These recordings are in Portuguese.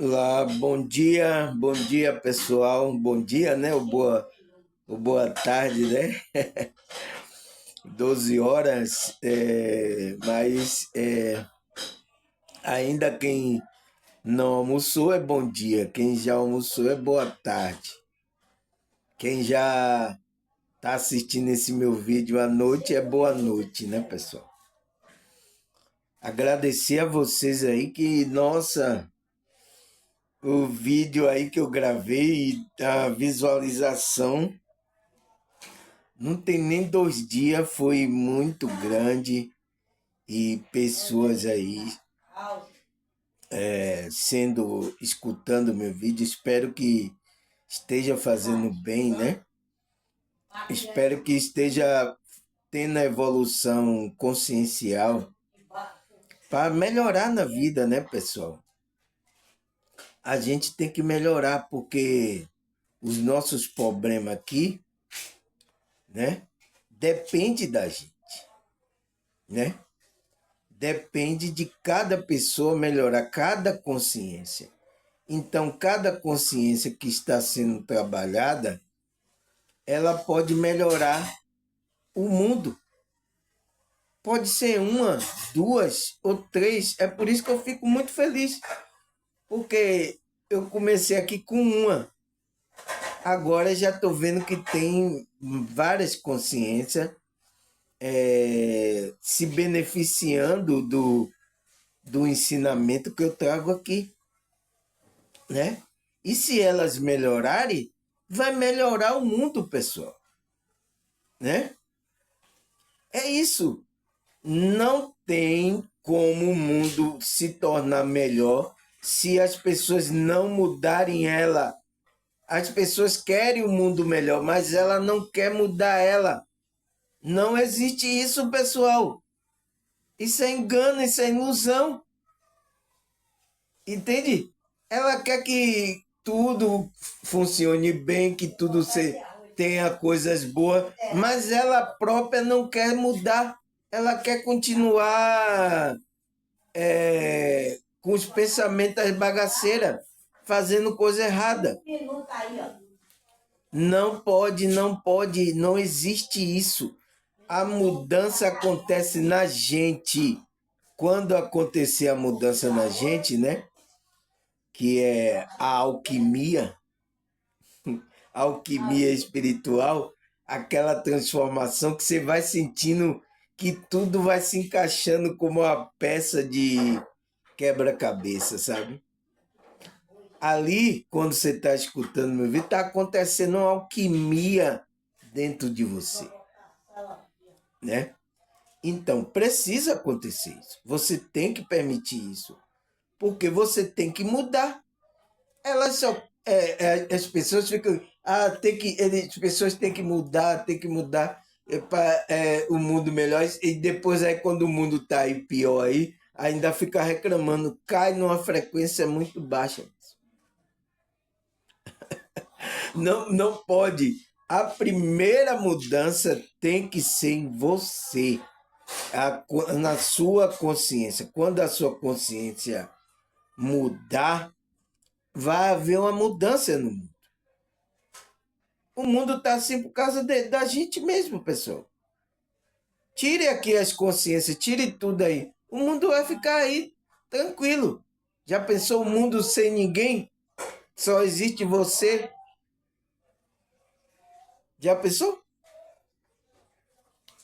Olá, bom dia pessoal, bom dia, né? O boa tarde, né? 12 horas, mas ainda quem não almoçou é bom dia, quem já almoçou é boa tarde. Quem já está assistindo esse meu vídeo à noite é boa noite, né, pessoal? Agradecer a vocês aí que, nossa, o vídeo aí que eu gravei, a visualização. Não tem nem 2 dias, foi muito grande e pessoas aí escutando meu vídeo. Espero que esteja fazendo bem, né? Espero que esteja tendo a evolução consciencial para melhorar na vida, né, pessoal? A gente tem que melhorar porque os nossos problemas aqui, né, depende da gente, né? Depende de cada pessoa melhorar, cada consciência. Então, cada consciência que está sendo trabalhada, ela pode melhorar o mundo. Pode ser uma, duas ou três. É por isso que eu fico muito feliz. Porque eu comecei aqui com uma. Agora já estou vendo que tem várias consciências se beneficiando do ensinamento que eu trago aqui, né? E se elas melhorarem, vai melhorar o mundo, pessoal, né? É isso. Não tem como o mundo se tornar melhor se as pessoas não mudarem ela. As pessoas querem o mundo melhor, mas ela não quer mudar ela. Não existe isso, pessoal. Isso é engano, isso é ilusão. Entende? Ela quer que tudo funcione bem, que tudo tenha coisas boas, mas ela própria não quer mudar. Ela quer continuar com os pensamentos bagaceiros, fazendo coisa errada. Não pode, não pode, não existe isso. A mudança acontece na gente. Quando acontecer a mudança na gente, né? Que é a alquimia espiritual, aquela transformação que você vai sentindo que tudo vai se encaixando como uma peça de quebra-cabeça, sabe? Ali, quando você está escutando meu vídeo, está acontecendo uma alquimia dentro de você, né? Então, precisa acontecer isso. Você tem que permitir isso, porque você tem que mudar. Elas só as pessoas ficam as pessoas têm que mudar, para o mundo melhor, e depois aí quando o mundo está aí pior aí, ainda fica reclamando, cai numa frequência muito baixa. Não pode. A primeira mudança tem que ser em você, na sua consciência. Quando a sua consciência mudar, vai haver uma mudança no mundo. O mundo está assim por causa da gente mesmo, pessoal. Tire aqui as consciências, tire tudo aí. O mundo vai ficar aí, tranquilo. Já pensou o mundo sem ninguém? Só existe você? Já pensou?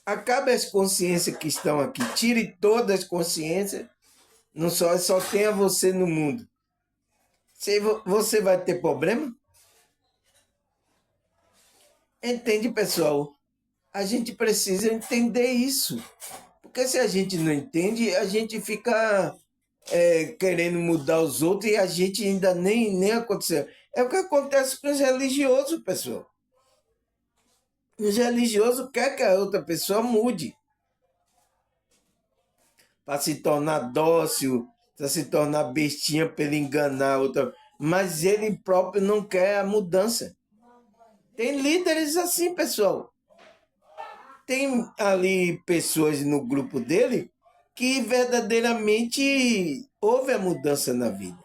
Acabe as consciências que estão aqui. Tire todas as consciências. Não só tenha você no mundo. Você vai ter problema? Entende, pessoal? A gente precisa entender isso. Porque se a gente não entende, a gente fica querendo mudar os outros e a gente ainda nem aconteceu. É o que acontece com os religiosos, pessoal. Os religiosos querem que a outra pessoa mude para se tornar dócil, para se tornar bestinha para ele enganar a outra. Mas ele próprio não quer a mudança. Tem líderes assim, pessoal. Tem ali pessoas no grupo dele que verdadeiramente houve a mudança na vida.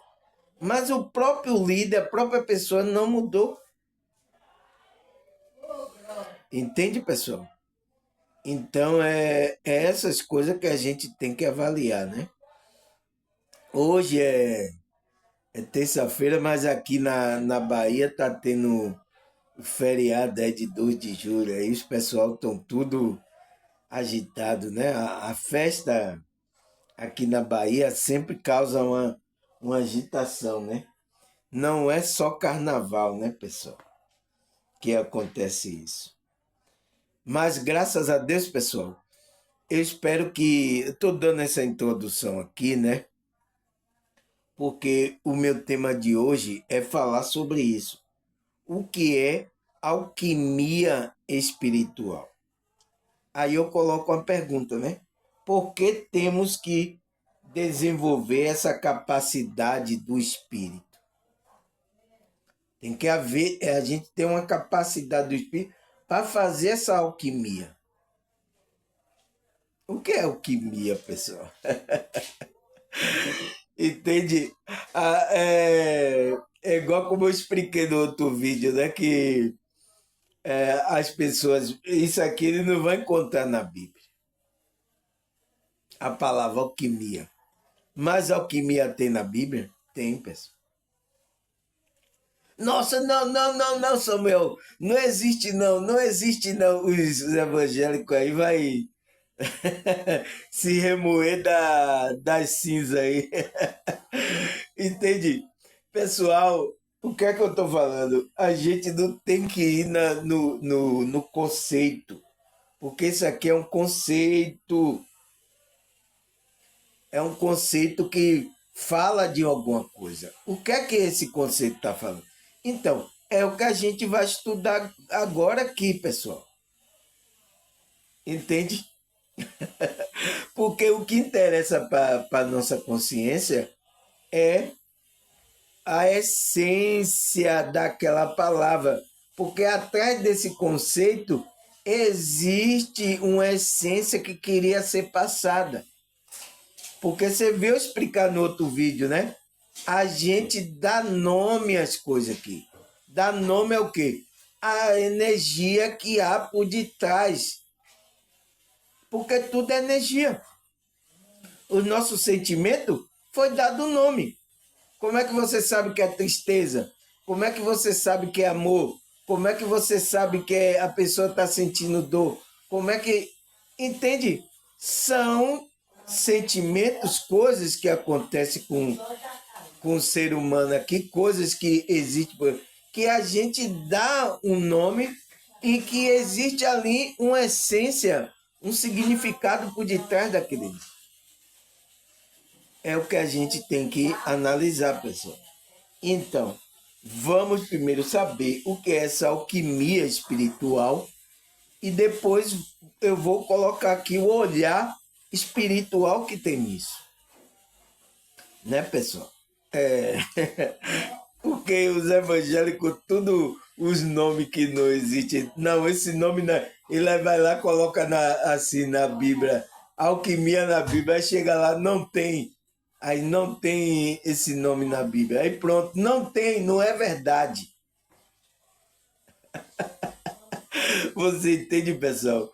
Mas o próprio líder, a própria pessoa não mudou. Entende, pessoal? Então, é essas coisas que a gente tem que avaliar, né? Hoje é terça-feira, mas aqui na Bahia tá tendo o feriado de 2 de julho. Aí os pessoal estão tudo agitado, né? A festa aqui na Bahia sempre causa uma agitação, né? Não é só carnaval, né, pessoal, que acontece isso. Mas graças a Deus, pessoal, eu espero que... Eu estou dando essa introdução aqui, né? Porque o meu tema de hoje é falar sobre isso. O que é alquimia espiritual? Aí eu coloco uma pergunta, né? Por que temos que desenvolver essa capacidade do espírito? Tem que haver, a gente tem uma capacidade do espírito para fazer essa alquimia. O que é alquimia, pessoal? Entende? É igual como eu expliquei no outro vídeo, né? Que as pessoas. Isso aqui ele não vai encontrar na Bíblia. A palavra alquimia. Mas alquimia tem na Bíblia? Tem, pessoal. Nossa, não, Samuel. Não existe não existe não. Os evangélicos aí vai se remoer das cinzas aí. Entende? Pessoal, o que é que eu estou falando? A gente não tem que ir no conceito, porque isso aqui é um conceito. É um conceito que fala de alguma coisa. O que esse conceito está falando? Então, é o que a gente vai estudar agora aqui, pessoal. Entende? Porque o que interessa para a nossa consciência é a essência daquela palavra. Porque atrás desse conceito existe uma essência que queria ser passada. Porque você viu explicar no outro vídeo, né? A gente dá nome às coisas aqui. Dá nome ao quê? A energia que há por detrás. Porque tudo é energia. O nosso sentimento foi dado nome. Como é que você sabe que é tristeza? Como é que você sabe que é amor? Como é que você sabe que a pessoa está sentindo dor? Como é que... Entende? São sentimentos, coisas que acontecem com o ser humano aqui, coisas que existem, que a gente dá um nome e que existe ali uma essência, um significado por detrás daquele. É o que a gente tem que analisar, pessoal. Então, vamos primeiro saber o que é essa alquimia espiritual e depois eu vou colocar aqui o olhar espiritual que tem nisso. Né, pessoal? Porque os evangélicos, tudo os nomes que não existem. Não, esse nome não. Ele vai lá, coloca assim na Bíblia, alquimia na Bíblia, aí chega lá, não tem. Aí não tem esse nome na Bíblia. Aí pronto, não tem, não é verdade. Você entende, pessoal?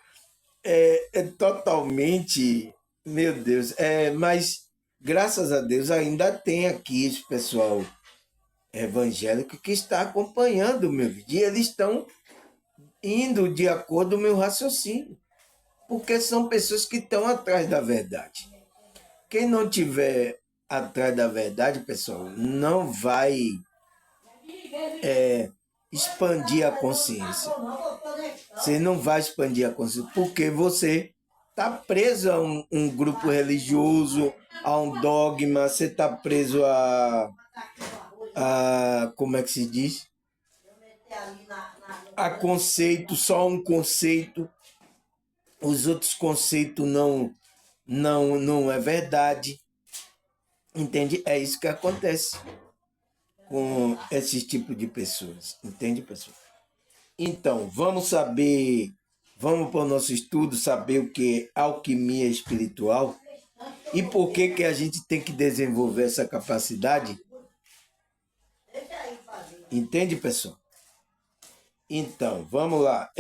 É totalmente, meu Deus, mas graças a Deus ainda tem aqui esse pessoal evangélico que está acompanhando o meu vídeo. E eles estão indo de acordo com o meu raciocínio, porque são pessoas que estão atrás da verdade. Quem não tiver atrás da verdade, pessoal, não vai expandir a consciência. Você não vai expandir a consciência, porque você está preso a um grupo religioso, a um dogma, você está preso a como é que se diz? A conceito, só um conceito. Os outros conceitos não é verdade. Entende? É isso que acontece com esse tipo de pessoas. Entende, pessoal? Então, vamos para o nosso estudo, saber o que é alquimia espiritual e por que a gente tem que desenvolver essa capacidade. Entende, pessoal? Então, vamos lá.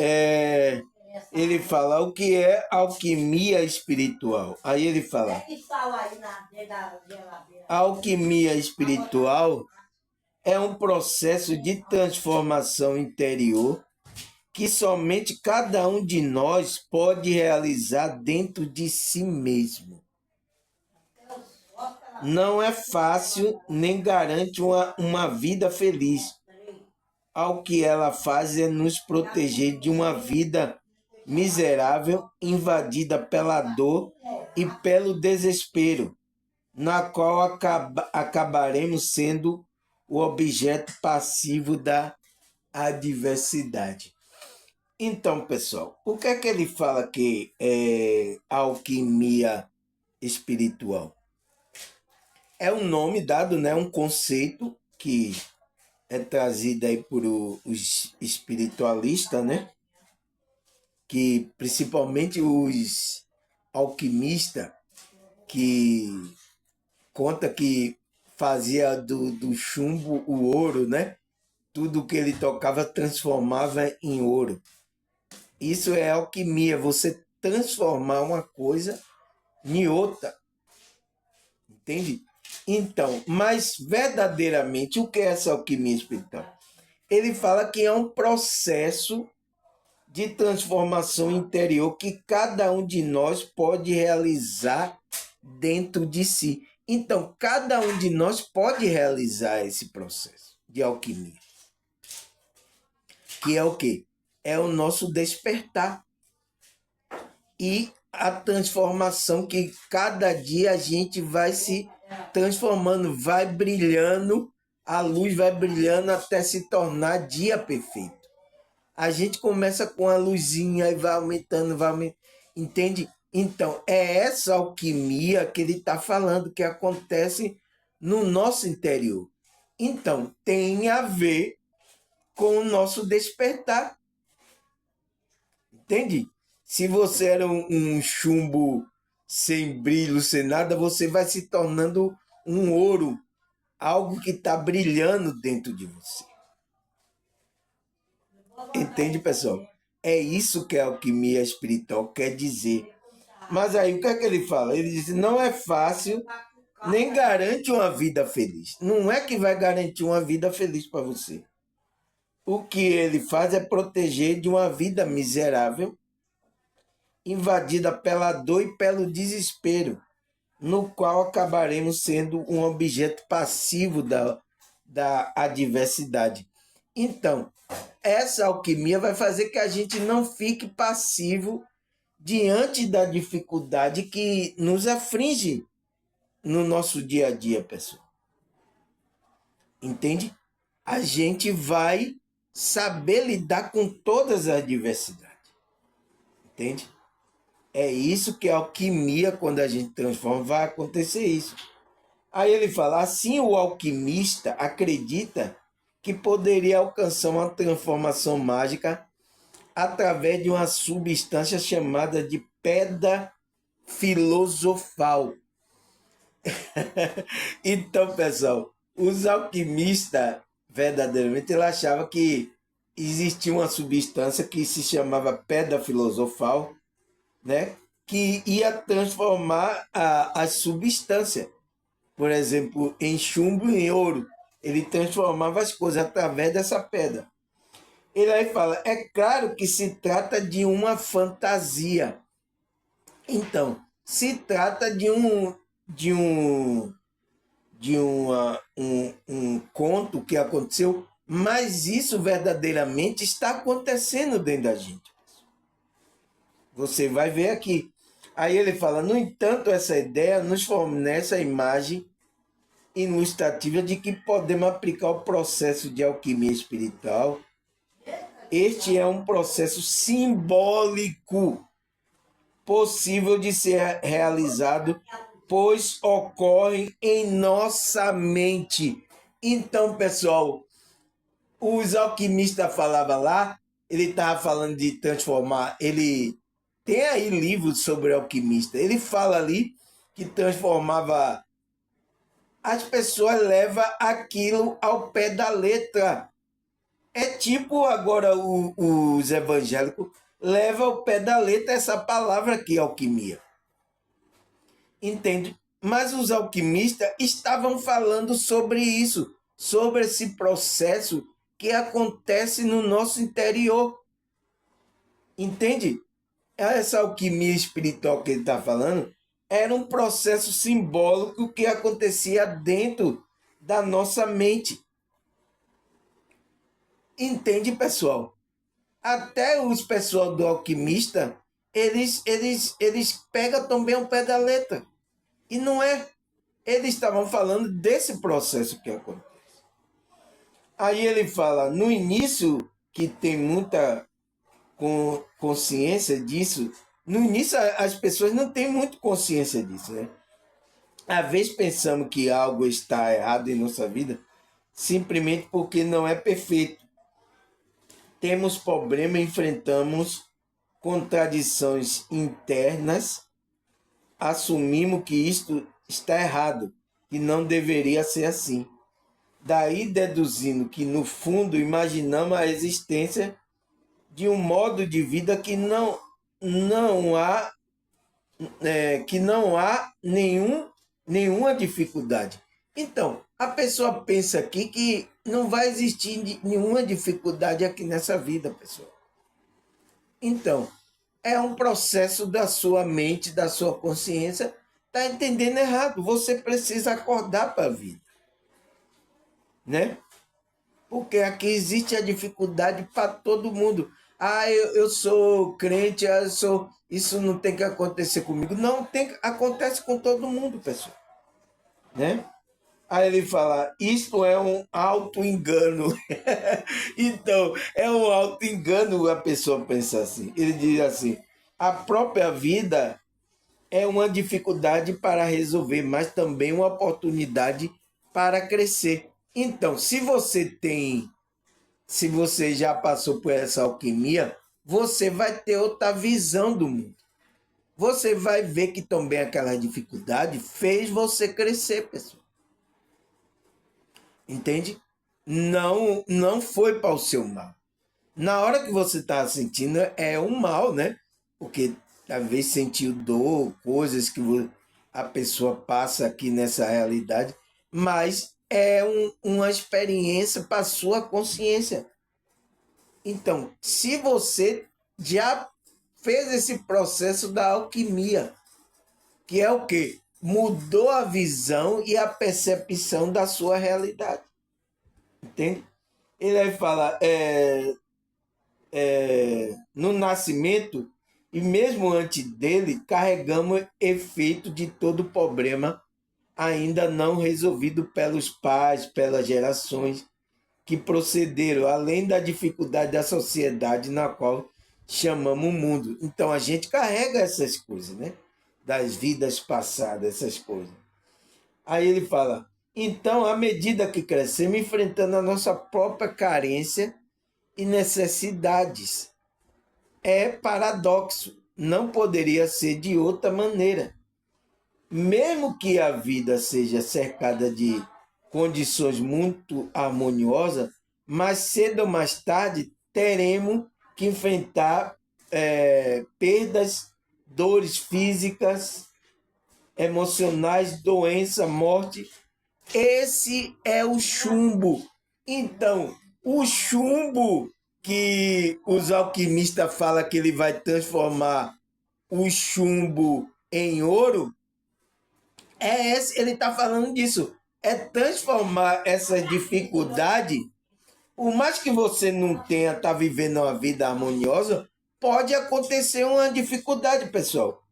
Ele fala o que é alquimia espiritual. Aí ele fala: a alquimia espiritual é um processo de transformação interior que somente cada um de nós pode realizar dentro de si mesmo. Não é fácil nem garante uma vida feliz. Ao que ela faz é nos proteger de uma vida miserável, invadida pela dor e pelo desespero, na qual acabaremos sendo o objeto passivo da adversidade. Então, pessoal, o que é que ele fala que é alquimia espiritual? É um nome dado, né, um conceito que é trazido aí por os espiritualistas, né? Que principalmente os alquimistas que conta que fazia do chumbo o ouro, né? Tudo que ele tocava transformava em ouro. Isso é alquimia, você transformar uma coisa em outra. Entende? Então, mas verdadeiramente, o que é essa alquimia espiritual? Ele fala que é um processo de transformação interior que cada um de nós pode realizar dentro de si. Então, cada um de nós pode realizar esse processo de alquimia. Que é o quê? É o nosso despertar. E a transformação que cada dia a gente vai se transformando, vai brilhando, a luz vai brilhando até se tornar dia perfeito. A gente começa com a luzinha e vai aumentando, entende? Então, é essa alquimia que ele está falando, que acontece no nosso interior. Então, tem a ver com o nosso despertar. Entende? Se você era um chumbo sem brilho, sem nada, você vai se tornando um ouro, algo que está brilhando dentro de você. Entende, pessoal? É isso que a alquimia espiritual quer dizer. Mas aí o que é que ele fala? Ele diz: não é fácil, nem garante uma vida feliz. Não é que vai garantir uma vida feliz para você. O que ele faz é proteger de uma vida miserável, invadida pela dor e pelo desespero, no qual acabaremos sendo um objeto passivo da adversidade. Então, essa alquimia vai fazer que a gente não fique passivo diante da dificuldade que nos aflige no nosso dia a dia, pessoal. Entende? A gente vai saber lidar com todas as adversidades. Entende? É isso que a alquimia, quando a gente transforma, vai acontecer isso. Aí ele fala, assim o alquimista acredita que poderia alcançar uma transformação mágica através de uma substância chamada de pedra filosofal. Então, pessoal, os alquimistas, verdadeiramente, ele achava que existia uma substância que se chamava pedra filosofal, né? Que ia transformar as substâncias, por exemplo, em chumbo e em ouro. Ele transformava as coisas através dessa pedra. Ele aí fala, é claro que se trata de uma fantasia. Então, se trata de um conto que aconteceu, mas isso verdadeiramente está acontecendo dentro da gente. Você vai ver aqui. Aí ele fala, no entanto, essa ideia nos fornece a imagem ilustrativa de que podemos aplicar o processo de alquimia espiritual. Este é um processo simbólico possível de ser realizado, pois ocorre em nossa mente. Então, pessoal, os alquimistas falavam lá, ele estava falando de transformar, ele tem aí livros sobre alquimista, ele fala ali que transformava, as pessoas levam aquilo ao pé da letra, É tipo agora os evangélicos levam ao pé da letra essa palavra aqui, alquimia. Entende? Mas os alquimistas estavam falando sobre isso, sobre esse processo que acontece no nosso interior. Entende? Essa alquimia espiritual que ele está falando era um processo simbólico que acontecia dentro da nossa mente. Entende, pessoal? Até os pessoal do alquimista, eles pegam também o pé da letra. E não é. Eles estavam falando desse processo que acontece. Aí ele fala, no início, que tem muita consciência disso, no início as pessoas não têm muito consciência disso, né? Às vezes pensamos que algo está errado em nossa vida, simplesmente porque não é perfeito. Temos problema, enfrentamos contradições internas, assumimos que isto está errado e não deveria ser assim. Daí deduzindo que no fundo imaginamos a existência de um modo de vida que não há nenhuma dificuldade. Então, a pessoa pensa aqui que não vai existir nenhuma dificuldade aqui nessa vida, pessoal. Então, é um processo da sua mente, da sua consciência, tá entendendo errado. Você precisa acordar para a vida, né? Porque aqui existe a dificuldade para todo mundo. Ah, eu sou crente, isso não tem que acontecer comigo. Não, acontece com todo mundo, pessoal. Né? Aí ele fala, isto é um auto-engano. Então, é um auto-engano a pessoa pensa assim. Ele diz assim, a própria vida é uma dificuldade para resolver, mas também uma oportunidade para crescer. Então, se você já passou por essa alquimia, você vai ter outra visão do mundo. Você vai ver que também aquela dificuldade fez você crescer, pessoal. Entende? Não foi para o seu mal. Na hora que você está sentindo, é um mal, né? Porque talvez sentiu dor, coisas que a pessoa passa aqui nessa realidade, mas é uma experiência para a sua consciência. Então, se você já fez esse processo da alquimia, que é o quê? Mudou a visão e a percepção da sua realidade. Entende? Ele vai falar, no nascimento, e mesmo antes dele, carregamos efeito de todo problema ainda não resolvido pelos pais, pelas gerações que procederam, além da dificuldade da sociedade na qual chamamos o mundo. Então a gente carrega essas coisas, né? Das vidas passadas, essas coisas. Aí ele fala, então, à medida que crescemos, enfrentando a nossa própria carência e necessidades, é paradoxo, não poderia ser de outra maneira. Mesmo que a vida seja cercada de condições muito harmoniosas, mais cedo ou mais tarde teremos que enfrentar perdas, dores físicas, emocionais, doença, morte. Esse é o chumbo. Então, o chumbo que os alquimistas falam que ele vai transformar o chumbo em ouro, ele está falando disso. É transformar essa dificuldade, por mais que você não tenha, tá vivendo uma vida harmoniosa, pode acontecer uma dificuldade, pessoal,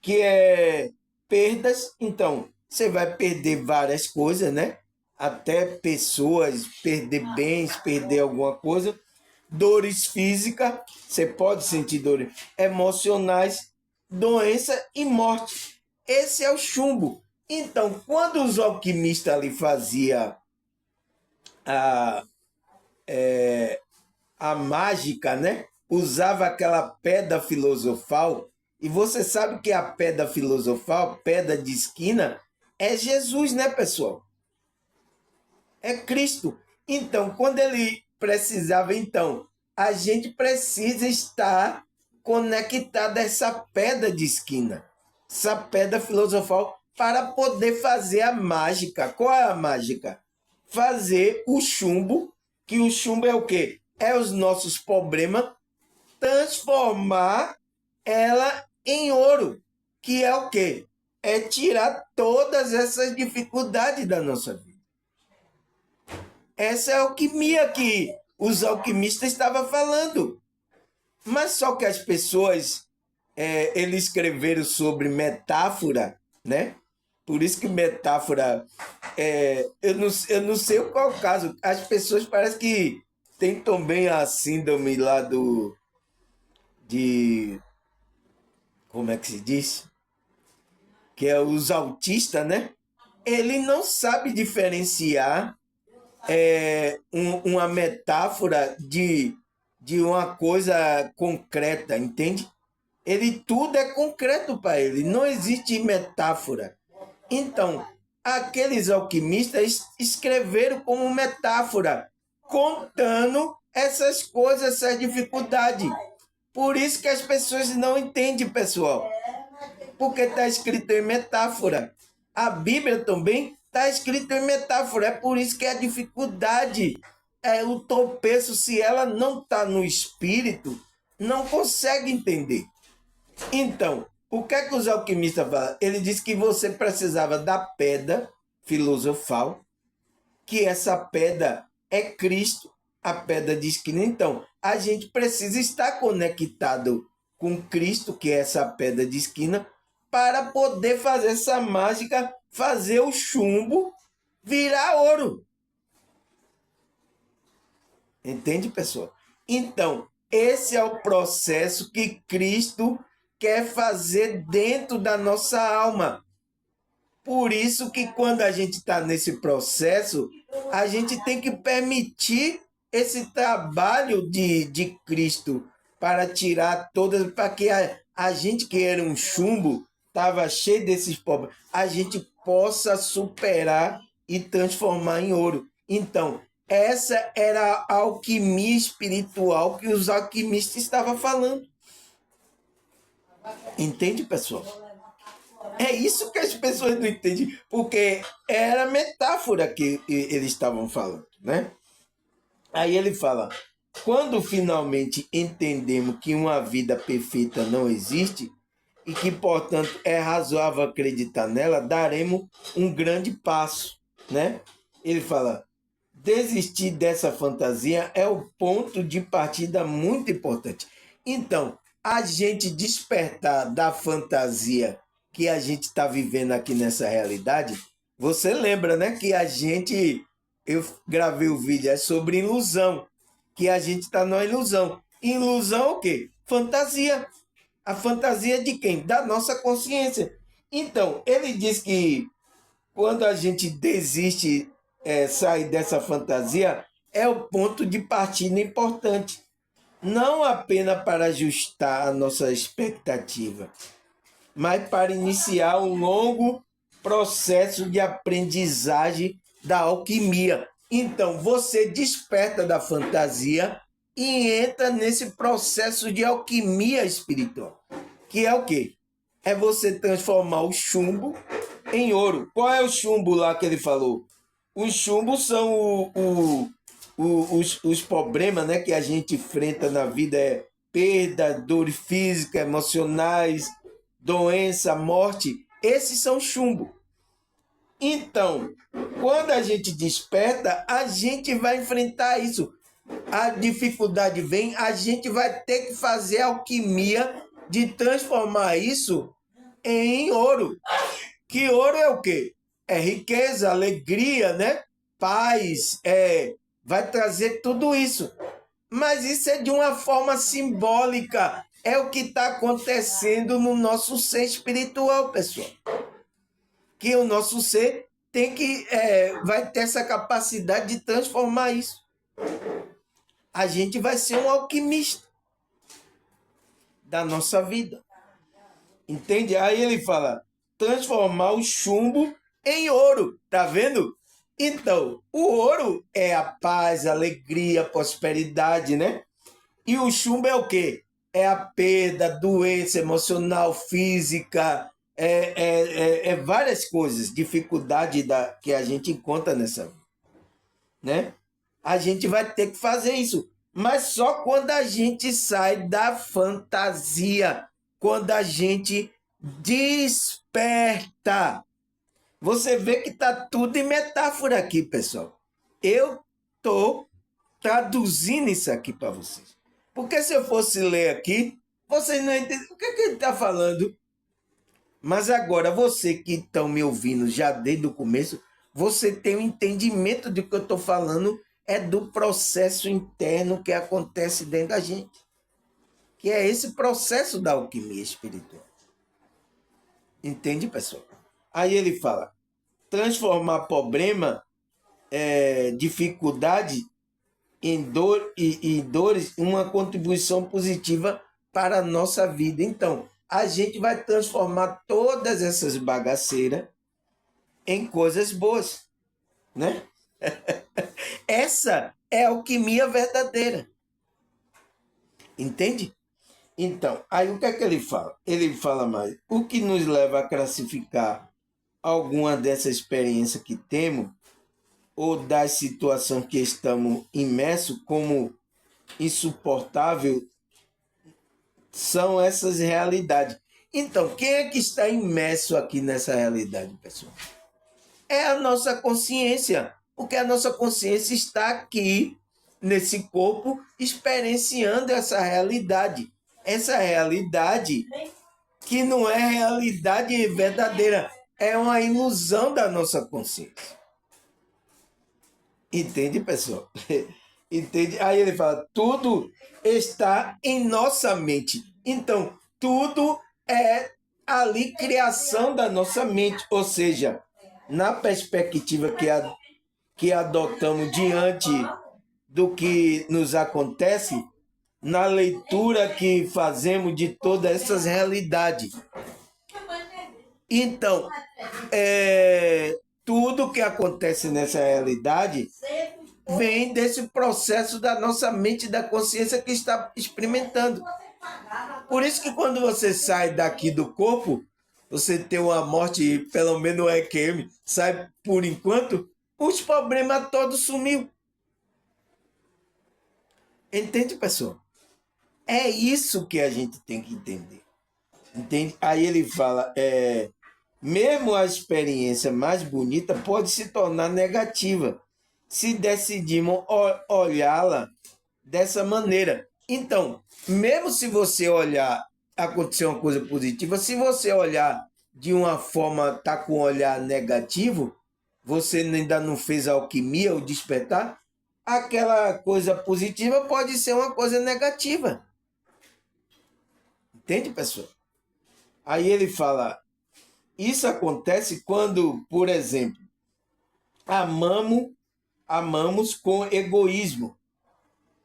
que é perdas. Então, você vai perder várias coisas, né? Até pessoas, perder bens, perder alguma coisa. Dores físicas, você pode sentir dores emocionais, doença e morte. Esse é o chumbo. Então, quando os alquimistas ali faziam a, a mágica, né? Usava aquela pedra filosofal, e você sabe que a pedra filosofal, pedra de esquina, é Jesus, né, pessoal? É Cristo. Então, quando ele precisava, então, a gente precisa estar conectado a essa pedra de esquina, essa pedra filosofal, para poder fazer a mágica. Qual é a mágica? Fazer o chumbo, que o chumbo é o quê? É os nossos problemas, transformar ela em ouro, que é o quê? É tirar todas essas dificuldades da nossa vida. Essa é a alquimia que os alquimistas estavam falando. Mas só que as pessoas, eles escreveram sobre metáfora, né? Por isso que metáfora, eu não sei qual é o caso. As pessoas parecem que tem também a síndrome lá de, como é que se diz? Que é os autistas, né? Ele não sabe diferenciar uma metáfora de uma coisa concreta, entende? Ele tudo é concreto para ele, não existe metáfora. Então, aqueles alquimistas escreveram como metáfora, contando essas coisas, essas dificuldades. Por isso que as pessoas não entendem, pessoal, porque está escrito em metáfora. A Bíblia também está escrito em metáfora. É por isso que a dificuldade, o tropeço, se ela não está no espírito, não consegue entender. Então, o que é que os alquimistas falam? Ele diz que você precisava da pedra filosofal, que essa pedra é Cristo, a pedra de esquina. Então, a gente precisa estar conectado com Cristo, que é essa pedra de esquina, para poder fazer essa mágica, fazer o chumbo virar ouro. Entende, pessoal? Então, esse é o processo que Cristo quer fazer dentro da nossa alma. Por isso que quando a gente está nesse processo, a gente tem que permitir esse trabalho de Cristo para tirar todas, para que a gente que era um chumbo, estava cheio desses pobres, a gente possa superar e transformar em ouro. Então, essa era a alquimia espiritual que os alquimistas estavam falando. Entende, pessoal? É isso que as pessoas não entendem, porque era metáfora que eles estavam falando, né? Aí ele fala, quando finalmente entendemos que uma vida perfeita não existe e que, portanto, é razoável acreditar nela, daremos um grande passo, né? Ele fala, desistir dessa fantasia é o ponto de partida muito importante. Então, a gente despertar da fantasia que a gente está vivendo aqui nessa realidade, você lembra, né, que eu gravei o vídeo sobre ilusão, que a gente está numa ilusão. Ilusão é o quê? Fantasia. A fantasia de quem? Da nossa consciência. Então, ele diz que quando a gente desiste, sai dessa fantasia, é o ponto de partida importante. Não apenas para ajustar a nossa expectativa, mas para iniciar um longo processo de aprendizagem da alquimia. Então, você desperta da fantasia e entra nesse processo de alquimia espiritual, que é o quê? É você transformar o chumbo em ouro. Qual é o chumbo lá que ele falou? Os chumbos são os problemas, né, que a gente enfrenta na vida, perda, dor física, emocionais, doença, morte. Esses são chumbo. Então, quando a gente desperta, a gente vai enfrentar isso. A dificuldade vem, a gente vai ter que fazer alquimia de transformar isso em ouro. Que ouro é o quê? É riqueza, alegria, né? Paz, vai trazer tudo isso. Mas isso é de uma forma simbólica. É o que está acontecendo no nosso ser espiritual, pessoal. Que o nosso ser vai ter essa capacidade de transformar isso. A gente vai ser um alquimista da nossa vida. Entende? Aí ele fala, transformar o chumbo em ouro. Tá vendo? Então, o ouro é a paz, a alegria, a prosperidade, né? E o chumbo é o quê? É a perda, doença emocional, física, várias coisas, dificuldade que a gente encontra nessa vida, né? A gente vai ter que fazer isso, mas só quando a gente sai da fantasia, quando a gente desperta. Você vê que está tudo em metáfora aqui, pessoal. Eu estou traduzindo isso aqui para vocês. Porque se eu fosse ler aqui, vocês não entendem o que ele está falando. Mas agora, você que estão me ouvindo já desde o começo, você tem um entendimento de que eu estou falando é do processo interno que acontece dentro da gente. Que é esse processo da alquimia espiritual. Entende, pessoal? Aí ele fala, transformar problema, dificuldade em dor e dores, uma contribuição positiva para a nossa vida. Então, a gente vai transformar todas essas bagaceiras em coisas boas, né? Essa é a alquimia verdadeira. Entende? Então, aí o que é que ele fala? Ele fala mais. O que nos leva a classificar alguma dessa experiência que temos ou da situação que estamos imersos como insuportável são essas realidades. Então, quem é que está imerso aqui nessa realidade, pessoal? É a nossa consciência, porque a nossa consciência está aqui, nesse corpo, experienciando essa realidade. Essa realidade que não é realidade verdadeira, é uma ilusão da nossa consciência. Entende, pessoal? Entende? Aí ele fala, tudo está em nossa mente. Então, tudo é ali criação da nossa mente. Ou seja, na perspectiva que adotamos diante do que nos acontece, na leitura que fazemos de todas essas realidades. Então, tudo que acontece nessa realidade vem desse processo da nossa mente, da consciência que está experimentando. Por isso que quando você sai daqui do corpo, você tem uma morte, pelo menos o EQM, sai por enquanto, os problemas todos sumiu. Entende, pessoal? É isso que a gente tem que entender. Entende? Aí ele fala, mesmo a experiência mais bonita pode se tornar negativa se decidirmos olhá-la dessa maneira. Então, mesmo se você olhar, acontecer uma coisa positiva, se você olhar de uma forma, tá com um olhar negativo, você ainda não fez a alquimia, o despertar, aquela coisa positiva pode ser uma coisa negativa. Entende, pessoal? Aí ele fala, isso acontece quando, por exemplo, amamos com egoísmo,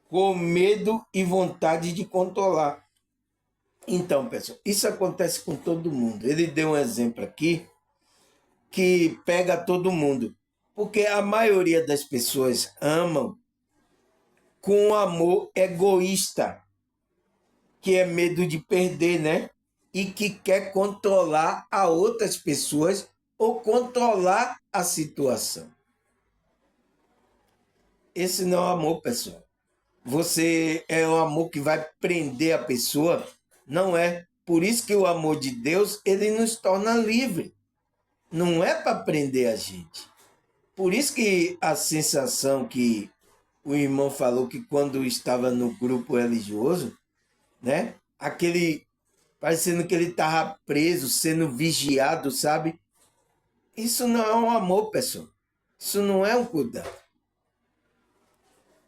com medo e vontade de controlar. Então, pessoal, isso acontece com todo mundo. Ele deu um exemplo aqui que pega todo mundo, porque a maioria das pessoas amam com amor egoísta, que é medo de perder, né? E que quer controlar a outras pessoas ou controlar a situação. Esse não é o amor, pessoal. Você é um amor que vai prender a pessoa? Não é. Por isso que o amor de Deus, ele nos torna livre. Não é para prender a gente. Por isso que a sensação que o irmão falou que quando estava no grupo religioso, né? Parecendo que ele estava preso, sendo vigiado, sabe? Isso não é um amor, pessoal. Isso não é um cuidado.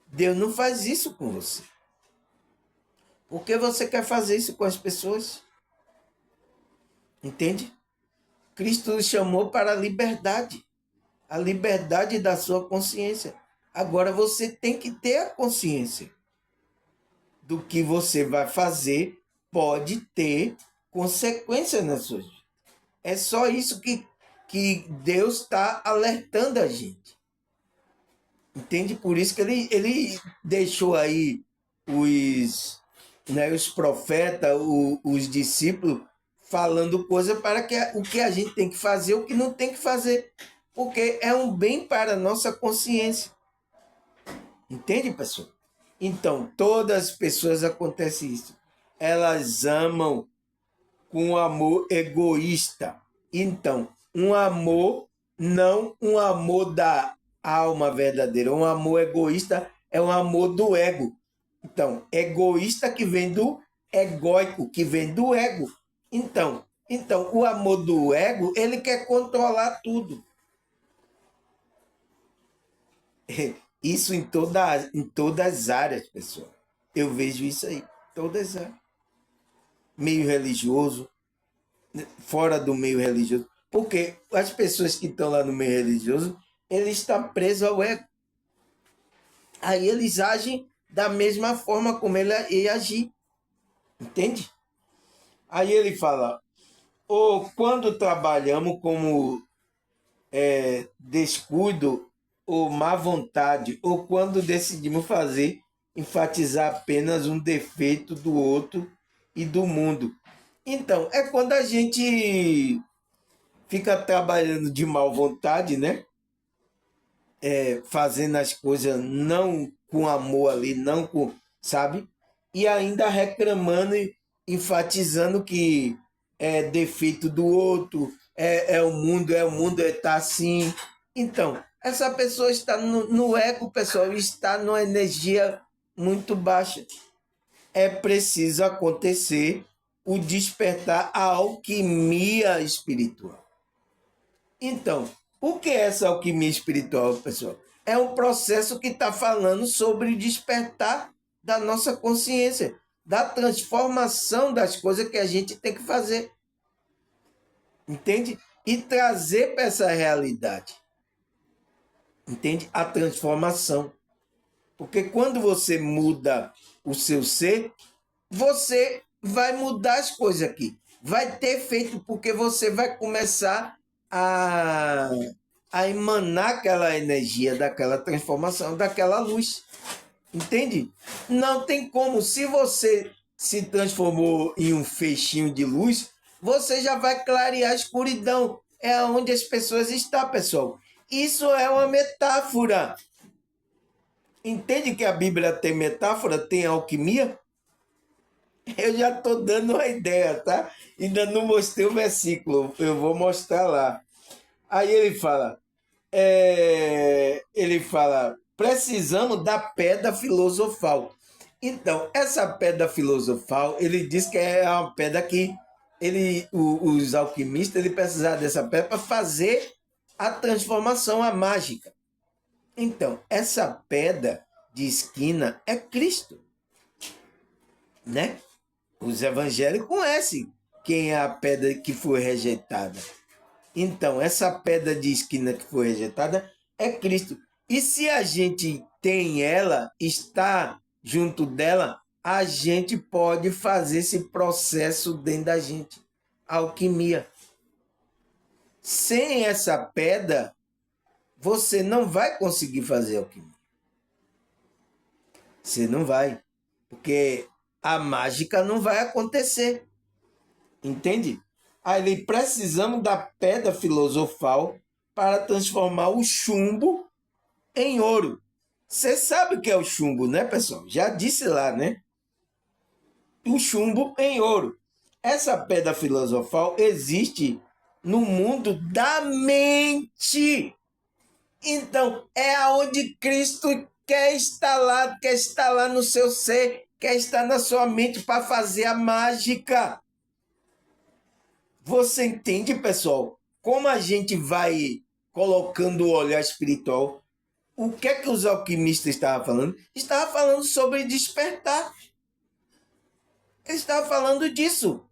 Deus não faz isso com você. Por que você quer fazer isso com as pessoas? Entende? Cristo nos chamou para a liberdade da sua consciência. Agora você tem que ter a consciência do que você vai fazer, pode ter consequência na sua vida. É só isso que Deus está alertando a gente. Entende? Por isso que ele deixou aí os, né, os profetas, os discípulos, falando coisa para que o que a gente tem que fazer, o que não tem que fazer. Porque é um bem para a nossa consciência. Entende, pessoal? Então, todas as pessoas acontece isso. Elas amam com amor egoísta. Então, um amor, não um amor da alma verdadeira. Um amor egoísta é um amor do ego. Então, egoísta que vem do egóico, que vem do ego. Então, o amor do ego, ele quer controlar tudo. Isso em todas as áreas, pessoal. Eu vejo isso aí, todas as áreas. Meio religioso, fora do meio religioso. Porque as pessoas que estão lá no meio religioso, eles estão presos ao ego. Aí eles agem da mesma forma como ele ia agir. Entende? Aí ele fala, ou quando trabalhamos como descuido ou má vontade, ou quando decidimos fazer, enfatizar apenas um defeito do outro e do mundo. Então, é quando a gente fica trabalhando de má vontade, né? Fazendo as coisas não com amor ali, não com, sabe? E ainda reclamando e enfatizando que é defeito do outro, é o mundo está assim. Então, essa pessoa está no ego, pessoal, está numa energia muito baixa. É preciso acontecer o despertar a alquimia espiritual. Então, o que é essa alquimia espiritual, pessoal? É um processo que está falando sobre despertar da nossa consciência, da transformação das coisas que a gente tem que fazer. Entende? E trazer para essa realidade. Entende? A transformação. Porque quando você muda o seu ser, você vai mudar as coisas aqui. Vai ter efeito, porque você vai começar a, a emanar aquela energia daquela transformação, daquela luz. Entende? Não tem como. Se você se transformou em um feixinho de luz, você já vai clarear a escuridão. É onde as pessoas estão, pessoal. Isso é uma metáfora. Entende que a Bíblia tem metáfora, tem alquimia? Eu já estou dando uma ideia, tá? Ainda não mostrei o versículo, eu vou mostrar lá. Aí ele fala, precisamos da pedra filosofal. Então, essa pedra filosofal, ele diz que é uma pedra que os alquimistas ele precisavam dessa pedra para fazer a transformação, a mágica. Então, essa pedra de esquina é Cristo, né? Os evangélicos conhecem quem é a pedra que foi rejeitada. Então, essa pedra de esquina que foi rejeitada é Cristo. E se a gente tem ela, está junto dela, a gente pode fazer esse processo dentro da gente. Alquimia. Sem essa pedra, você não vai conseguir fazer alquimia. Você não vai. Porque a mágica não vai acontecer. Entende? Aí precisamos da pedra filosofal para transformar o chumbo em ouro. Você sabe o que é o chumbo, né, pessoal? Já disse lá, né? O chumbo em ouro. Essa pedra filosofal existe no mundo da mente. Então, é aonde Cristo quer estar lá no seu ser, quer estar na sua mente para fazer a mágica. Você entende, pessoal, como a gente vai colocando o olhar espiritual? O que é que os alquimistas estavam falando? Estava falando sobre despertar. Ele estava falando disso.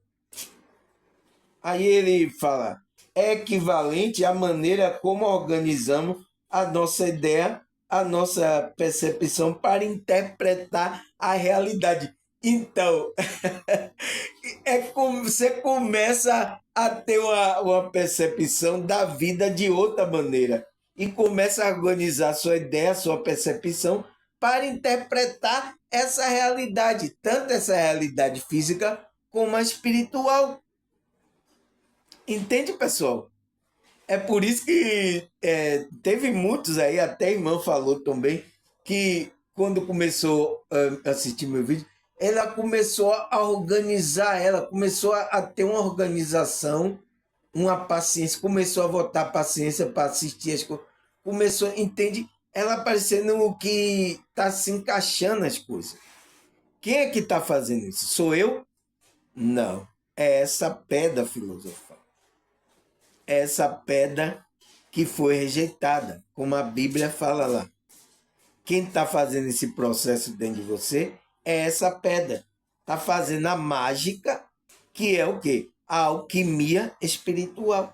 Aí ele fala, é equivalente à maneira como organizamos a nossa ideia, a nossa percepção para interpretar a realidade. Então, é como você começa a ter uma percepção da vida de outra maneira. e começa a organizar sua ideia, sua percepção para interpretar essa realidade, tanto essa realidade física como a espiritual. Entende, pessoal? É por isso que teve muitos aí, até a irmã falou também, que quando começou a assistir meu vídeo, ela começou a organizar, ela começou a ter uma organização, uma paciência, começou a botar paciência para assistir as coisas, começou, entende? Ela parecendo que está se encaixando as coisas. Quem é que está fazendo isso? Sou eu? Não. É essa pedra filosofal. É essa pedra que foi rejeitada, como a Bíblia fala lá. Quem está fazendo esse processo dentro de você é essa pedra. Está fazendo a mágica, que é o quê? A alquimia espiritual.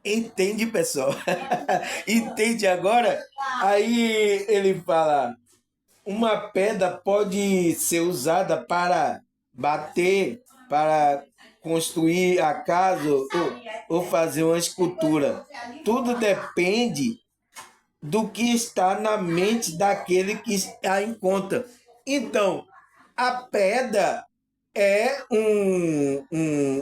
Entende, pessoal? Entende agora? Aí ele fala, uma pedra pode ser usada para bater, para construir a casa ou fazer uma escultura. Tudo depende do que está na mente daquele que a encontra. Então, a pedra é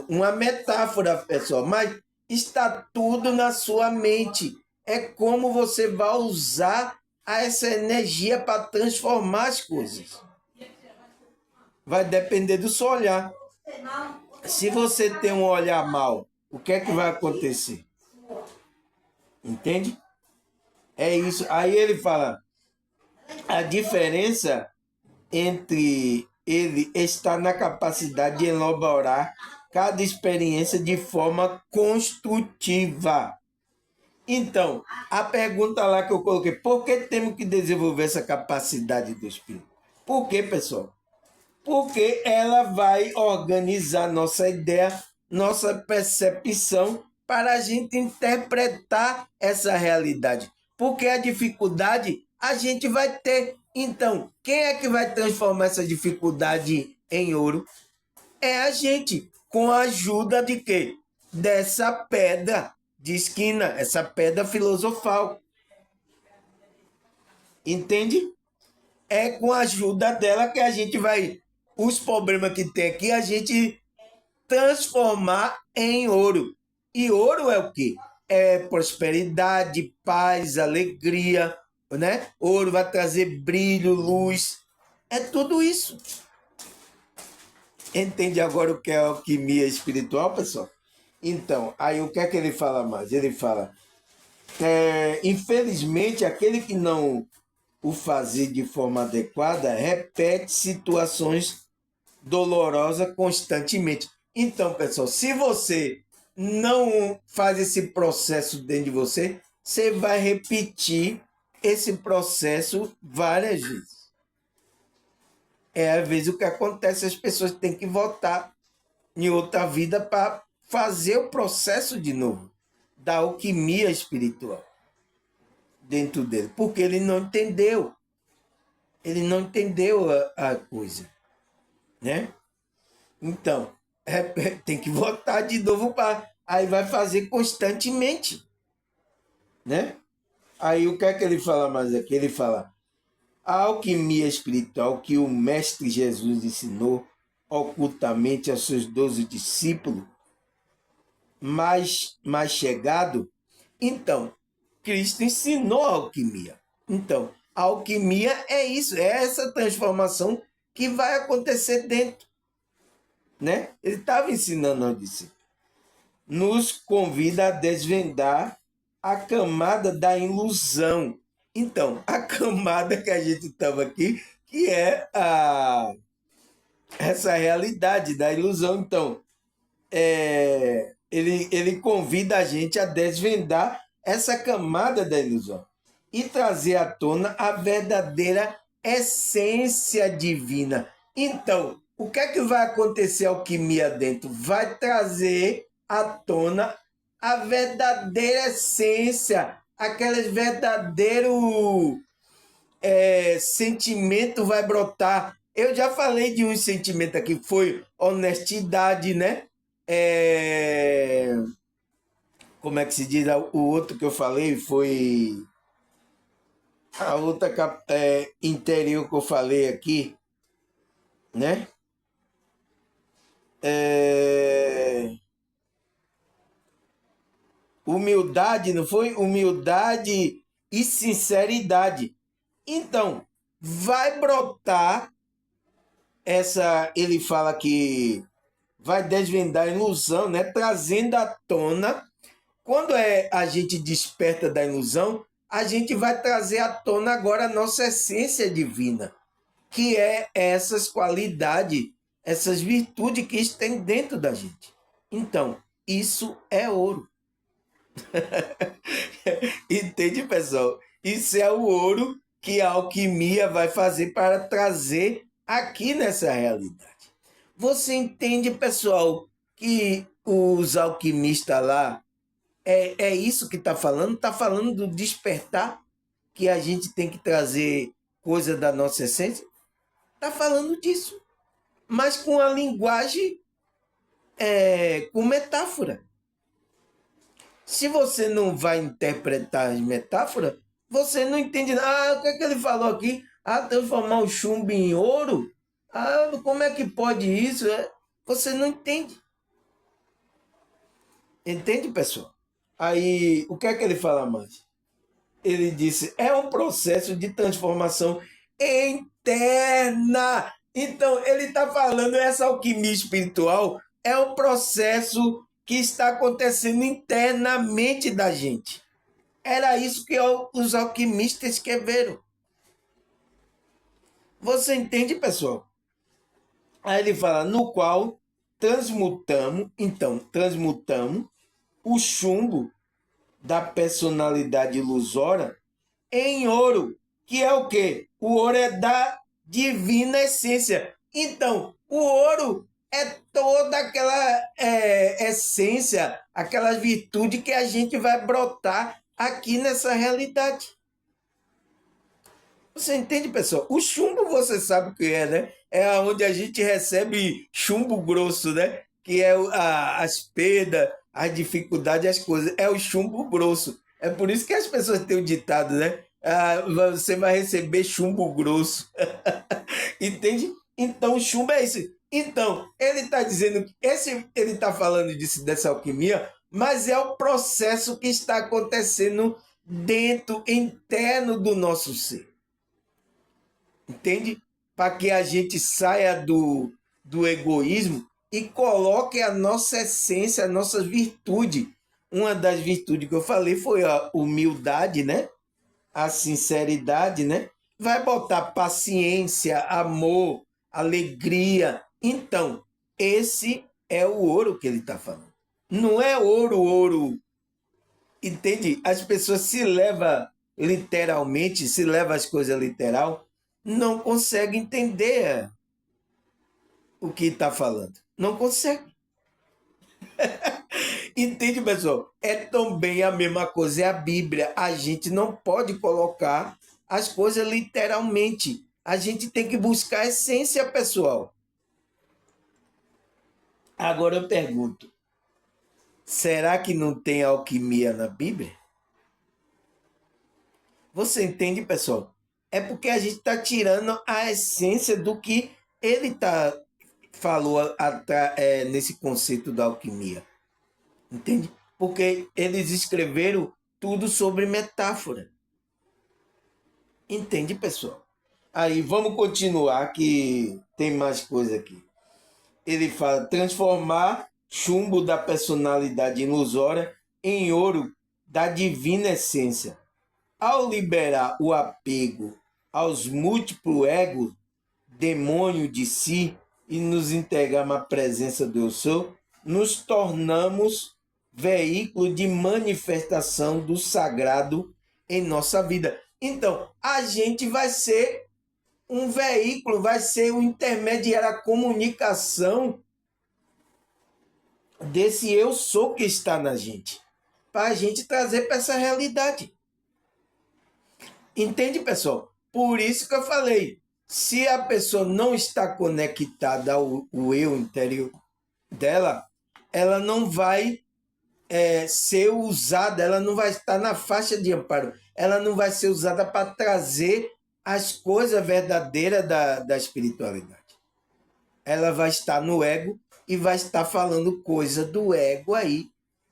uma metáfora, pessoal, mas está tudo na sua mente. É como você vai usar essa energia para transformar as coisas. Vai depender do seu olhar. Se você tem um olhar mau, o que é que vai acontecer? Entende? É isso. Aí ele fala, a diferença entre ele está na capacidade de elaborar cada experiência de forma construtiva. Então, a pergunta lá que eu coloquei, por que temos que desenvolver essa capacidade do espírito? Por quê, pessoal? Porque ela vai organizar nossa ideia, nossa percepção para a gente interpretar essa realidade. Porque a dificuldade a gente vai ter. Então, quem é que vai transformar essa dificuldade em ouro? É a gente, com a ajuda de quê? Dessa pedra de esquina, essa pedra filosofal. Entende? É com a ajuda dela que a gente vai, os problemas que tem aqui, a gente transformar em ouro. E ouro é o quê? É prosperidade, paz, alegria, né? Ouro vai trazer brilho, luz. É tudo isso. Entende agora o que é alquimia espiritual, pessoal? Então, aí o que é que ele fala mais? Ele fala, infelizmente, aquele que não o fazer de forma adequada repete situações dolorosas constantemente. Então, pessoal, se você não faz esse processo dentro de você, você vai repetir esse processo várias vezes. Às vezes o que acontece, as pessoas têm que voltar em outra vida para fazer o processo de novo da alquimia espiritual dentro dele, porque ele não entendeu. Ele não entendeu a coisa, né? Então, tem que voltar de novo para... Aí vai fazer constantemente, né? Aí o que é que ele fala mais aqui? Ele fala, a alquimia espiritual que o Mestre Jesus ensinou ocultamente aos seus 12 discípulos, mais chegado. Então, Cristo ensinou a alquimia. Então, a alquimia é isso, é essa transformação que vai acontecer dentro, né? Ele estava ensinando aos discípulos. Nos convida a desvendar a camada da ilusão. Então, a camada que a gente estava aqui, que é essa realidade da ilusão. Então, ele convida a gente a desvendar essa camada da ilusão e trazer à tona a verdadeira essência divina. Então, o que é que vai acontecer alquimia dentro? Vai trazer à tona a verdadeira essência, aqueles verdadeiros sentimento vai brotar. Eu já falei de um sentimento aqui, foi honestidade, né? como é que se diz? O outro que eu falei foi a outra interior que eu falei aqui, né? É, humildade, não foi? Humildade e sinceridade. Então, vai brotar essa. Ele fala que vai desvendar a ilusão, né? Trazendo à tona. Quando a gente desperta da ilusão, a gente vai trazer à tona agora a nossa essência divina, que é essas qualidades, essas virtudes que estão dentro da gente. Então, isso é ouro. Entende, pessoal? Isso é o ouro que a alquimia vai fazer para trazer aqui nessa realidade. Você entende, pessoal, que os alquimistas lá é isso que está falando? Está falando do despertar, que a gente tem que trazer coisa da nossa essência? Está falando disso, mas com a linguagem, com metáfora. Se você não vai interpretar as metáforas, você não entende nada. Ah, o que é que ele falou aqui? Ah, transformar o chumbo em ouro? Ah, como é que pode isso? Você não entende. Entende, pessoal? Aí, o que é que ele fala mais? Ele disse, é um processo de transformação interna. Então, ele está falando, essa alquimia espiritual é um processo que está acontecendo internamente da gente. Era isso que os alquimistas escreveram. Você entende, pessoal? Aí ele fala, no qual transmutamos o chumbo da personalidade ilusória em ouro, que é o quê? O ouro é da divina essência. Então, o ouro é toda aquela essência, aquela virtude que a gente vai brotar aqui nessa realidade. Você entende, pessoal? O chumbo você sabe o que é, né? É onde a gente recebe chumbo grosso, né? Que é as perdas, as dificuldades, as coisas. É o chumbo grosso. É por isso que as pessoas têm o ditado, né? Ah, você vai receber chumbo grosso. Entende? Então, o chumbo é isso. Então, ele está dizendo que ele está falando disso, dessa alquimia, mas é o processo que está acontecendo dentro, interno do nosso ser. Entende? Para que a gente saia do egoísmo e coloque a nossa essência, a nossa virtude. Uma das virtudes que eu falei foi a humildade, né? A sinceridade, né? Vai botar paciência, amor, alegria. Então, esse é o ouro que ele está falando. Não é ouro. Entende? As pessoas se levam literalmente, se levam as coisas literal, não conseguem entender o que está falando. Não consegue. Entende, pessoal? É também a mesma coisa, é a Bíblia. A gente não pode colocar as coisas literalmente. A gente tem que buscar a essência, pessoal. Agora eu pergunto, será que não tem alquimia na Bíblia? Você entende, pessoal? É porque a gente está tirando a essência do que ele falou nesse conceito da alquimia. Entende? Porque eles escreveram tudo sobre metáfora. Entende, pessoal? Aí vamos continuar que tem mais coisa aqui. Ele fala transformar chumbo da personalidade ilusória em ouro da divina essência. Ao liberar o apego aos múltiplos egos, demônio de si, e nos integrarmos à presença do Eu Sou, nos tornamos veículo de manifestação do sagrado em nossa vida. Então, a gente vai ser um veículo, vai ser um intermediário, a comunicação desse Eu Sou que está na gente, para a gente trazer para essa realidade. Entende, pessoal? Por isso que eu falei, se a pessoa não está conectada ao eu interior dela, ela não vai ser usada, ela não vai estar na faixa de amparo, ela não vai ser usada para trazer as coisas verdadeiras da espiritualidade. Ela vai estar no ego e vai estar falando coisa do ego aí.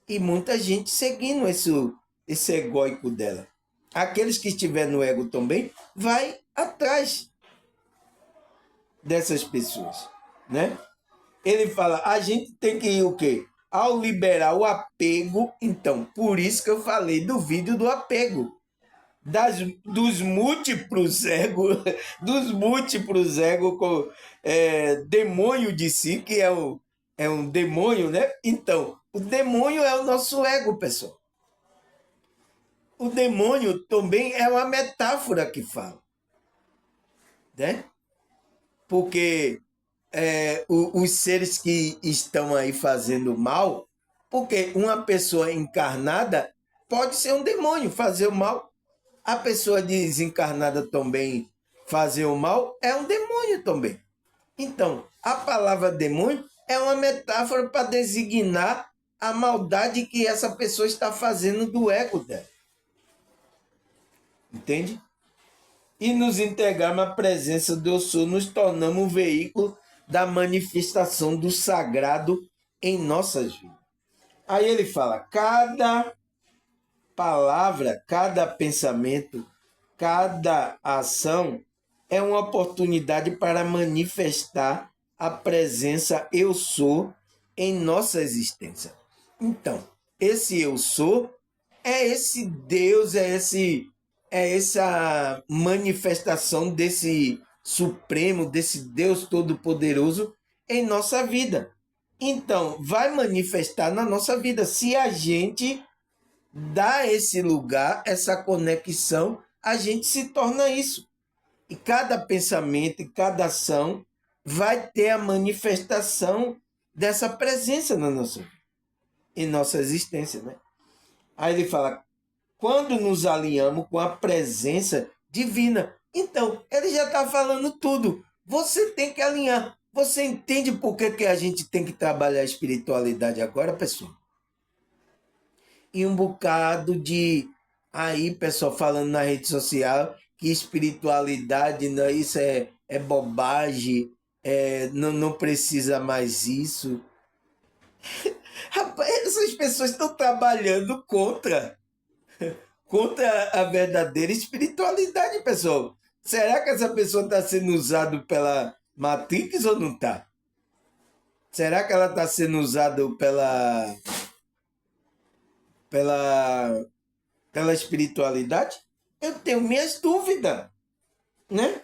E muita gente seguindo esse egóico dela. Aqueles que estiverem no ego também, vai atrás dessas pessoas, né? Ele fala, a gente tem que ir o quê? Ao liberar o apego, então, por isso que eu falei do vídeo do apego. Dos múltiplos egos, com demônio de si, que é um demônio, né? Então, o demônio é o nosso ego, pessoal. O demônio também é uma metáfora que fala, né? Porque os seres que estão aí fazendo mal, porque uma pessoa encarnada pode ser um demônio, fazer o mal. A pessoa desencarnada também fazer o mal é um demônio também. Então, a palavra demônio é uma metáfora para designar a maldade que essa pessoa está fazendo do ego dela. Entende? E nos integrarmos à presença do Eu Sou, nos tornamos um veículo da manifestação do sagrado em nossas vidas. Aí ele fala, cada palavra, cada pensamento, cada ação é uma oportunidade para manifestar a presença Eu Sou em nossa existência. Então, esse Eu Sou é esse Deus, é essa manifestação desse Supremo, desse Deus Todo-Poderoso em nossa vida. Então, vai manifestar na nossa vida se a gente dá esse lugar, essa conexão, a gente se torna isso. E cada pensamento e cada ação vai ter a manifestação dessa presença na nossa vida, em nossa existência, né? Aí ele fala, quando nos alinhamos com a presença divina. Então, ele já está falando tudo. Você tem que alinhar. Você entende por que a gente tem que trabalhar a espiritualidade agora, pessoal? E um bocado de aí, pessoal, falando na rede social que espiritualidade, não, isso é bobagem, não precisa mais isso. Rapaz, essas pessoas estão trabalhando contra a verdadeira espiritualidade, pessoal. Será que essa pessoa está sendo usada pela Matrix ou não está? Será que ela está sendo usada pela espiritualidade? Eu tenho minhas dúvidas, né?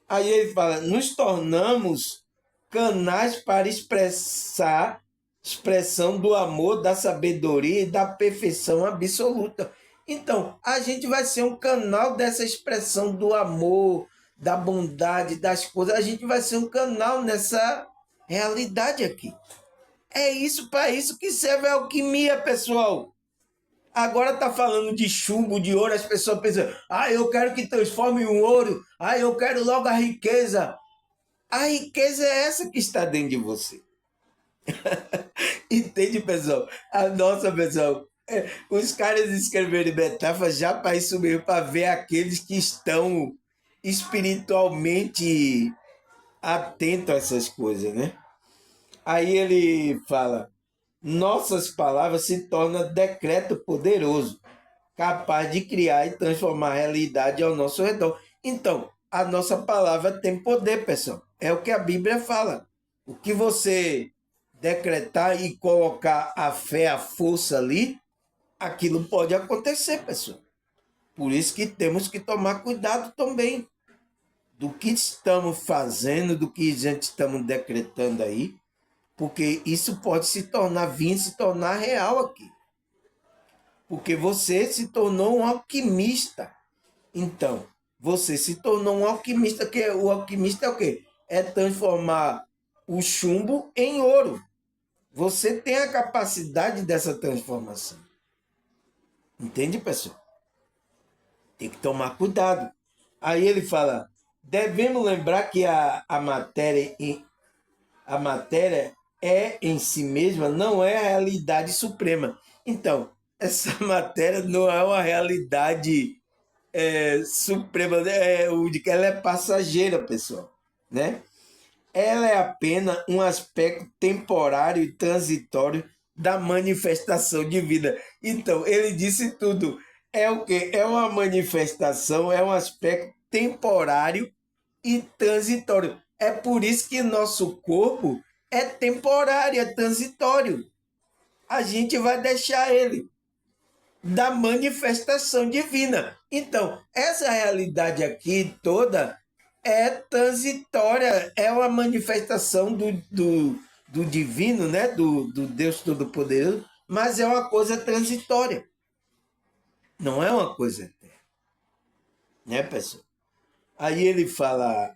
Aí ele fala, nos tornamos canais para expressão do amor, da sabedoria e da perfeição absoluta. Então, a gente vai ser um canal dessa expressão do amor, da bondade, das coisas. A gente vai ser um canal nessa realidade aqui. É isso, para isso que serve a alquimia, pessoal. Agora está falando de chumbo, de ouro, as pessoas pensam, eu quero que transforme em ouro, eu quero logo a riqueza. A riqueza é essa que está dentro de você. Entende, pessoal? A nossa, pessoal, os caras escreveram metáforas já para isso mesmo, para ver aqueles que estão espiritualmente atentos a essas coisas, né? Aí ele fala, nossas palavras se tornam decreto poderoso, capaz de criar e transformar a realidade ao nosso redor. Então, a nossa palavra tem poder, pessoal. É o que a Bíblia fala. O que você decretar e colocar a fé, a força ali, aquilo pode acontecer, pessoal. Por isso que temos que tomar cuidado também do que estamos fazendo, do que a gente estamos decretando aí, porque isso pode se tornar real aqui. Porque você se tornou um alquimista. Então, você se tornou um alquimista, que o alquimista é o quê? É transformar o chumbo em ouro. Você tem a capacidade dessa transformação. Entende, pessoal? Tem que tomar cuidado. Aí ele fala, devemos lembrar que a matéria é em si mesma, não é a realidade suprema. Então, essa matéria não é uma realidade suprema, de que ela é passageira, pessoal, né? Ela é apenas um aspecto temporário e transitório da manifestação de vida. Então, ele disse tudo. É o quê? É uma manifestação, é um aspecto temporário e transitório. É por isso que nosso corpo é temporário, é transitório. A gente vai deixar ele da manifestação divina. Então, essa realidade aqui toda é transitória, é uma manifestação do divino, né? Do Deus Todo-Poderoso, mas é uma coisa transitória, não é uma coisa eterna, né, pessoal? Aí ele fala: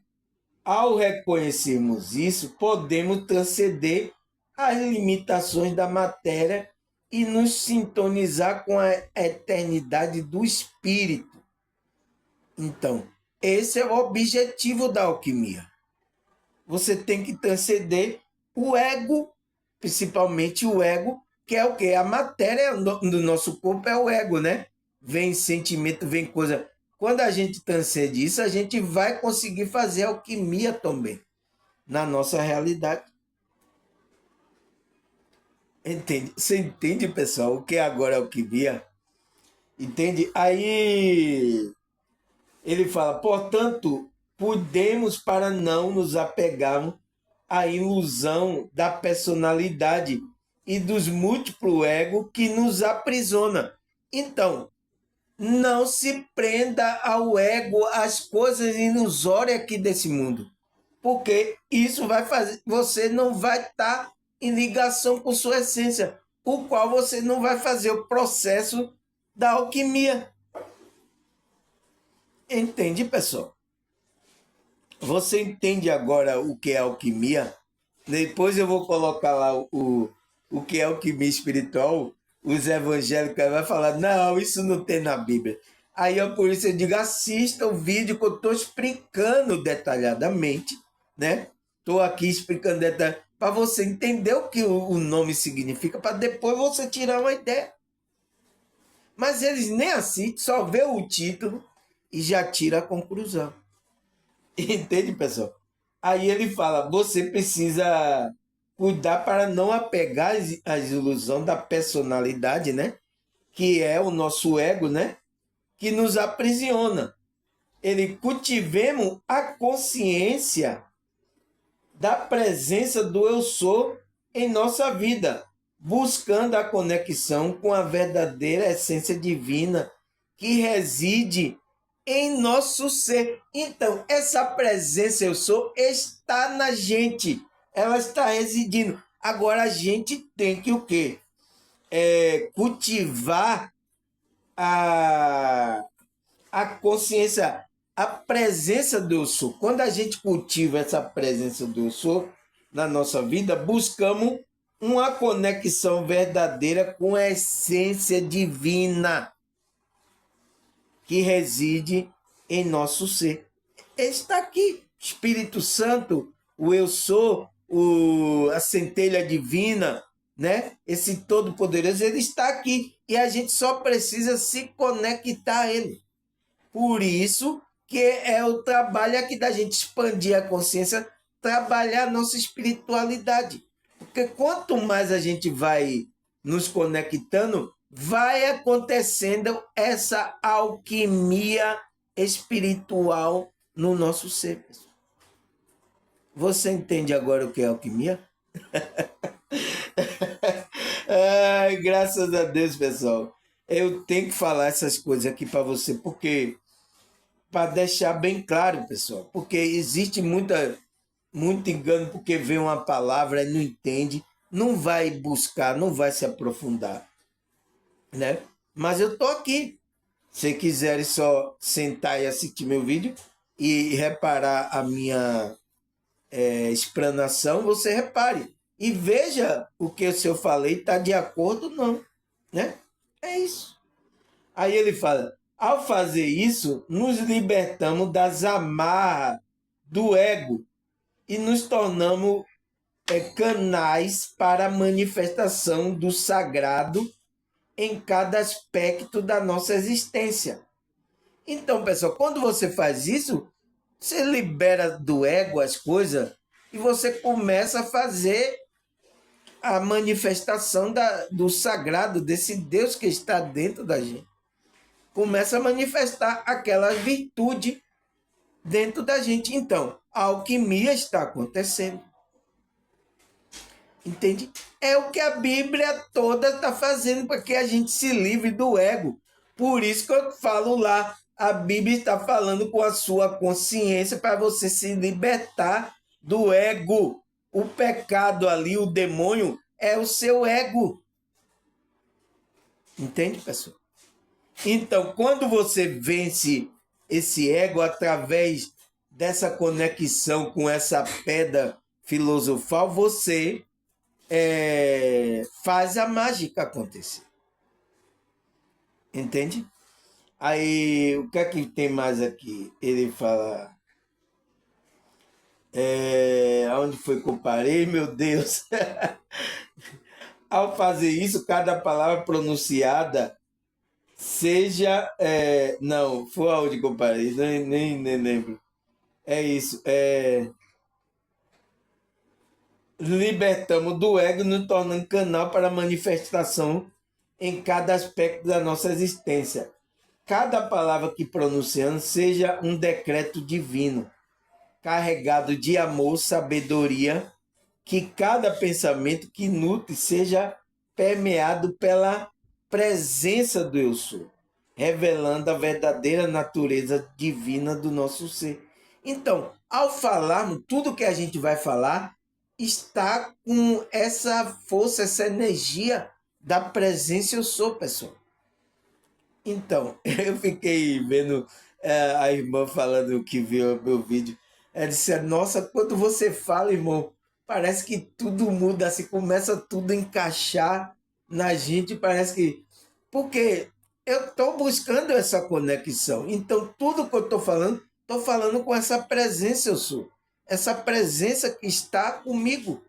ao reconhecermos isso, podemos transcender as limitações da matéria e nos sintonizar com a eternidade do espírito. Então, esse é o objetivo da alquimia. Você tem que transcender o ego, principalmente o ego, que é o quê? A matéria do nosso corpo é o ego, né? Vem sentimento, vem coisa. Quando a gente transcende isso, a gente vai conseguir fazer alquimia também na nossa realidade. Entende? Você entende, pessoal, o que é agora alquimia? Entende? Aí ele fala, portanto, podemos para não nos apegarmos à ilusão da personalidade e dos múltiplos egos que nos aprisiona. Então, não se prenda ao ego, às coisas ilusórias aqui desse mundo, porque isso vai fazer, você não vai estar em ligação com sua essência, o qual você não vai fazer o processo da alquimia. Entende, pessoal? Você entende agora o que é alquimia? Depois eu vou colocar lá o que é alquimia espiritual. Os evangélicos vão falar, não, isso não tem na Bíblia. Aí por isso eu digo, assista o vídeo que eu estou explicando detalhadamente, né? Estou aqui explicando detalhadamente para você entender o que o nome significa, para depois você tirar uma ideia. Mas eles nem assistem, só vê o título e já tira a conclusão. Entende, pessoal? Aí ele fala: você precisa cuidar para não apegar às ilusões da personalidade, né? Que é o nosso ego, né? Que nos aprisiona. Ele cultivemos a consciência da presença do eu sou em nossa vida, buscando a conexão com a verdadeira essência divina que reside em nosso ser. Então, essa presença eu sou está na gente, ela está residindo. Agora a gente tem que o quê? Cultivar a, a consciência, a presença do eu sou. Quando a gente cultiva essa presença do eu sou na nossa vida, buscamos uma conexão verdadeira com a essência divina que reside em nosso ser. Ele está aqui, Espírito Santo, o eu sou, a centelha divina, né? Esse todo-poderoso, ele está aqui e a gente só precisa se conectar a ele. Por isso que é o trabalho aqui da gente expandir a consciência, trabalhar a nossa espiritualidade. Porque quanto mais a gente vai nos conectando, vai acontecendo essa alquimia espiritual no nosso ser. Você entende agora o que é alquimia? Ai, graças a Deus, pessoal. Eu tenho que falar essas coisas aqui para você, porque para deixar bem claro, pessoal, porque existe muito engano, porque vê uma palavra e não entende, não vai buscar, não vai se aprofundar, né? Mas eu tô aqui. Se quiserem só sentar e assistir meu vídeo e reparar a minha explanação, você repare. E veja o que eu falei, está de acordo ou não, né? É isso. Aí ele fala, ao fazer isso, nos libertamos das amarras do ego e nos tornamos canais para a manifestação do sagrado em cada aspecto da nossa existência. Então, pessoal, quando você faz isso, você libera do ego as coisas e você começa a fazer a manifestação do sagrado, desse Deus que está dentro da gente. Começa a manifestar aquela virtude dentro da gente. Então, a alquimia está acontecendo. Entende? É o que a Bíblia toda está fazendo para que a gente se livre do ego. Por isso que eu falo lá, a Bíblia está falando com a sua consciência para você se libertar do ego. O pecado ali, o demônio, é o seu ego. Entende, pessoal? Então, quando você vence esse ego através dessa conexão com essa pedra filosofal, você faz a mágica acontecer. Entende? Aí, o que é que tem mais aqui? Ele fala... aonde foi que eu parei, meu Deus? Ao fazer isso, cada palavra pronunciada seja... não, foi aonde que eu parei? Nem lembro. É isso. Libertamos do ego, nos tornando canal para manifestação em cada aspecto da nossa existência. Cada palavra que pronunciamos seja um decreto divino, carregado de amor, sabedoria, que cada pensamento que nutre seja permeado pela presença do Eu Sou, revelando a verdadeira natureza divina do nosso ser. Então, ao falarmos, tudo que a gente vai falar está com essa força, essa energia da presença Eu Sou, pessoal. Então, eu fiquei vendo a irmã falando que viu o meu vídeo. Ela disse, nossa, quando você fala, irmão, parece que tudo muda, assim, começa tudo a encaixar na gente, parece que... Porque eu estou buscando essa conexão. Então, tudo que eu estou falando com essa presença eu sou. Essa presença que está comigo.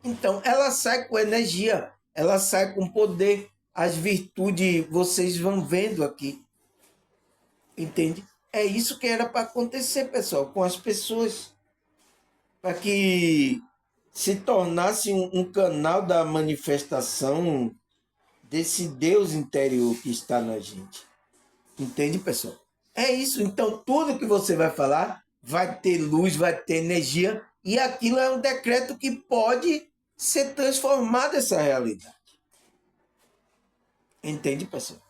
Então, ela sai com energia, ela sai com poder. As virtudes vocês vão vendo aqui. Entende? É isso que era para acontecer, pessoal, com as pessoas. Para que se tornasse um canal da manifestação desse Deus interior que está na gente. Entende, pessoal? É isso. Então, tudo que você vai falar vai ter luz, vai ter energia. E aquilo é um decreto que pode ser transformado essa realidade. Entende, pessoal?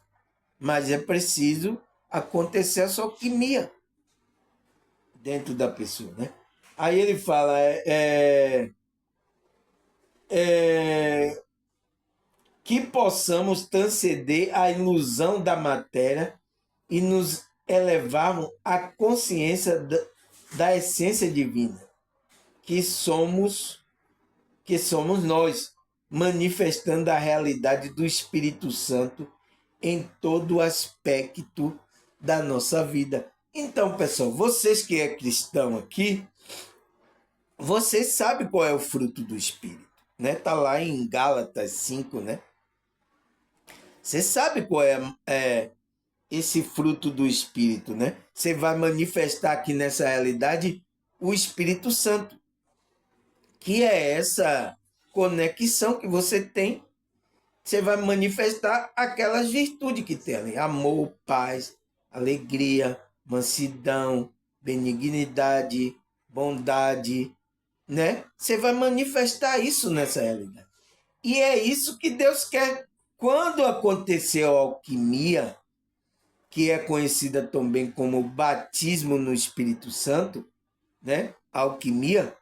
Mas é preciso acontecer essa alquimia dentro da pessoa, né? Aí ele fala, que possamos transcender a ilusão da matéria e nos elevarmos à consciência da essência divina, que somos nós, manifestando a realidade do Espírito Santo em todo aspecto da nossa vida. Então, pessoal, vocês que é cristão aqui, vocês sabem qual é o fruto do Espírito, né? Tá lá em Gálatas 5, né? Você sabe qual é esse fruto do Espírito, né? Você vai manifestar aqui nessa realidade o Espírito Santo, que é essa conexão que você tem. Você vai manifestar aquelas virtudes que tem ali: amor, paz, alegria, mansidão, benignidade, bondade, né? Você vai manifestar isso nessa realidade. E é isso que Deus quer. Quando aconteceu a alquimia, que é conhecida também como batismo no Espírito Santo, né? A alquimia,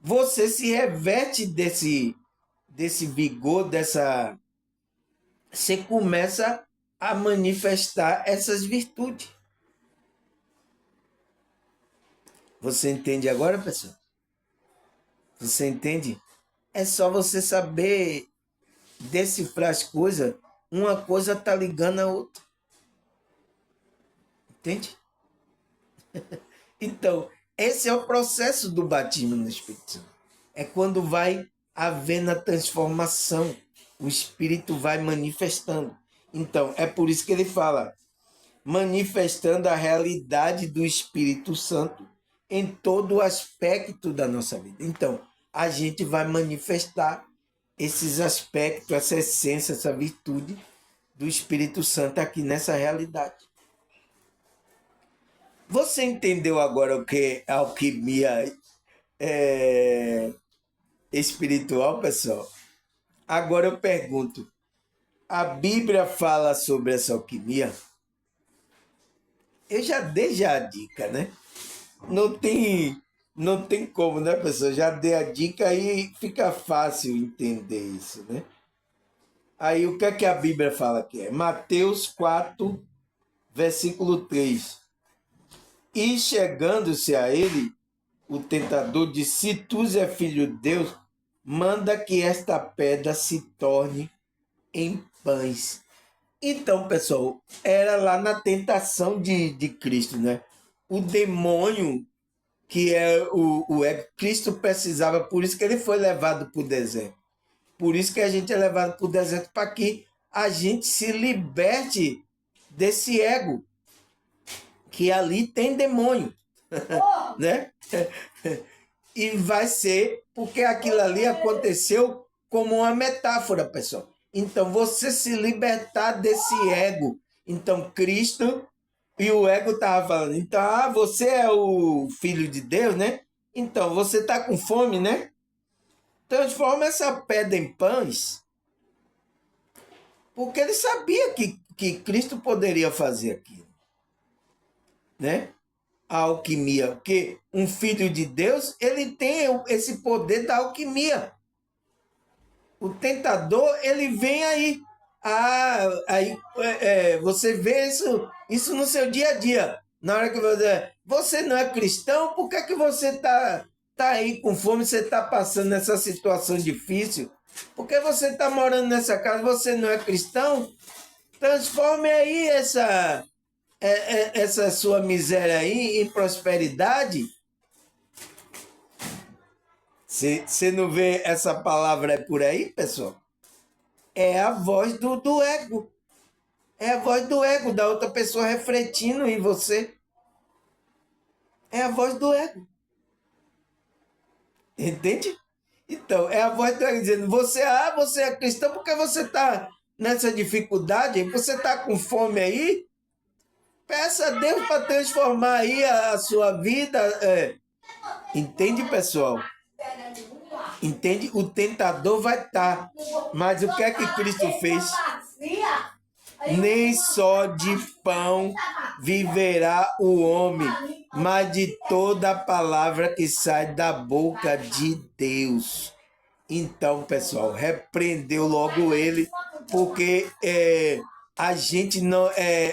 você se reverte desse vigor, você começa a manifestar essas virtudes. Você entende agora, pessoal? Você entende? É só você saber decifrar as coisas. Uma coisa está ligando a outra. Entende? Então, esse é o processo do batismo no Espírito Santo. É quando vai havendo a transformação. O Espírito vai manifestando. Então, é por isso que ele fala, manifestando a realidade do Espírito Santo em todo o aspecto da nossa vida. Então, a gente vai manifestar esses aspectos, essa essência, essa virtude do Espírito Santo aqui nessa realidade. Você entendeu agora o que é alquimia espiritual, pessoal? Agora eu pergunto, a Bíblia fala sobre essa alquimia? Eu já dei já a dica, né? Não tem como, né, pessoal? Já dei a dica e fica fácil entender isso, né? Aí o que é que a Bíblia fala aqui? É Mateus 4, versículo 3. E chegando-se a ele, o tentador disse, se tu és filho de Deus, manda que esta pedra se torne em pães. Então, pessoal, era lá na tentação de Cristo, né? O demônio, que é o ego, Cristo precisava, por isso que ele foi levado para o deserto. Por isso que a gente é levado para o deserto, para que a gente se liberte desse ego, que ali tem demônio, né? E vai ser porque aquilo ali aconteceu como uma metáfora, pessoal. Então, você se libertar desse ego. Então, Cristo e o ego estava falando, então, você é o filho de Deus, né? Então, você está com fome, né? Transforma essa pedra em pães. Porque ele sabia que Cristo poderia fazer aquilo, né? A alquimia, porque um filho de Deus, ele tem esse poder da alquimia. O tentador, ele vem aí. Aí você vê isso no seu dia a dia. Na hora que você não é cristão, por que você tá aí com fome, você está passando nessa situação difícil? Porque você está morando nessa casa, você não é cristão? Transforme aí essa sua miséria aí em prosperidade. Você não vê essa palavra por aí, pessoal? É a voz do ego. É a voz do ego, da outra pessoa refletindo em você. É a voz do ego. Entende? Então, é a voz do ego dizendo, você é cristão porque você está nessa dificuldade, você está com fome aí, peça a Deus para transformar aí a sua vida. Entende, pessoal? Entende? O tentador vai estar. Mas o que é que Cristo fez? Nem só de pão viverá o homem, mas de toda a palavra que sai da boca de Deus. Então, pessoal, repreendeu logo ele, porque a gente não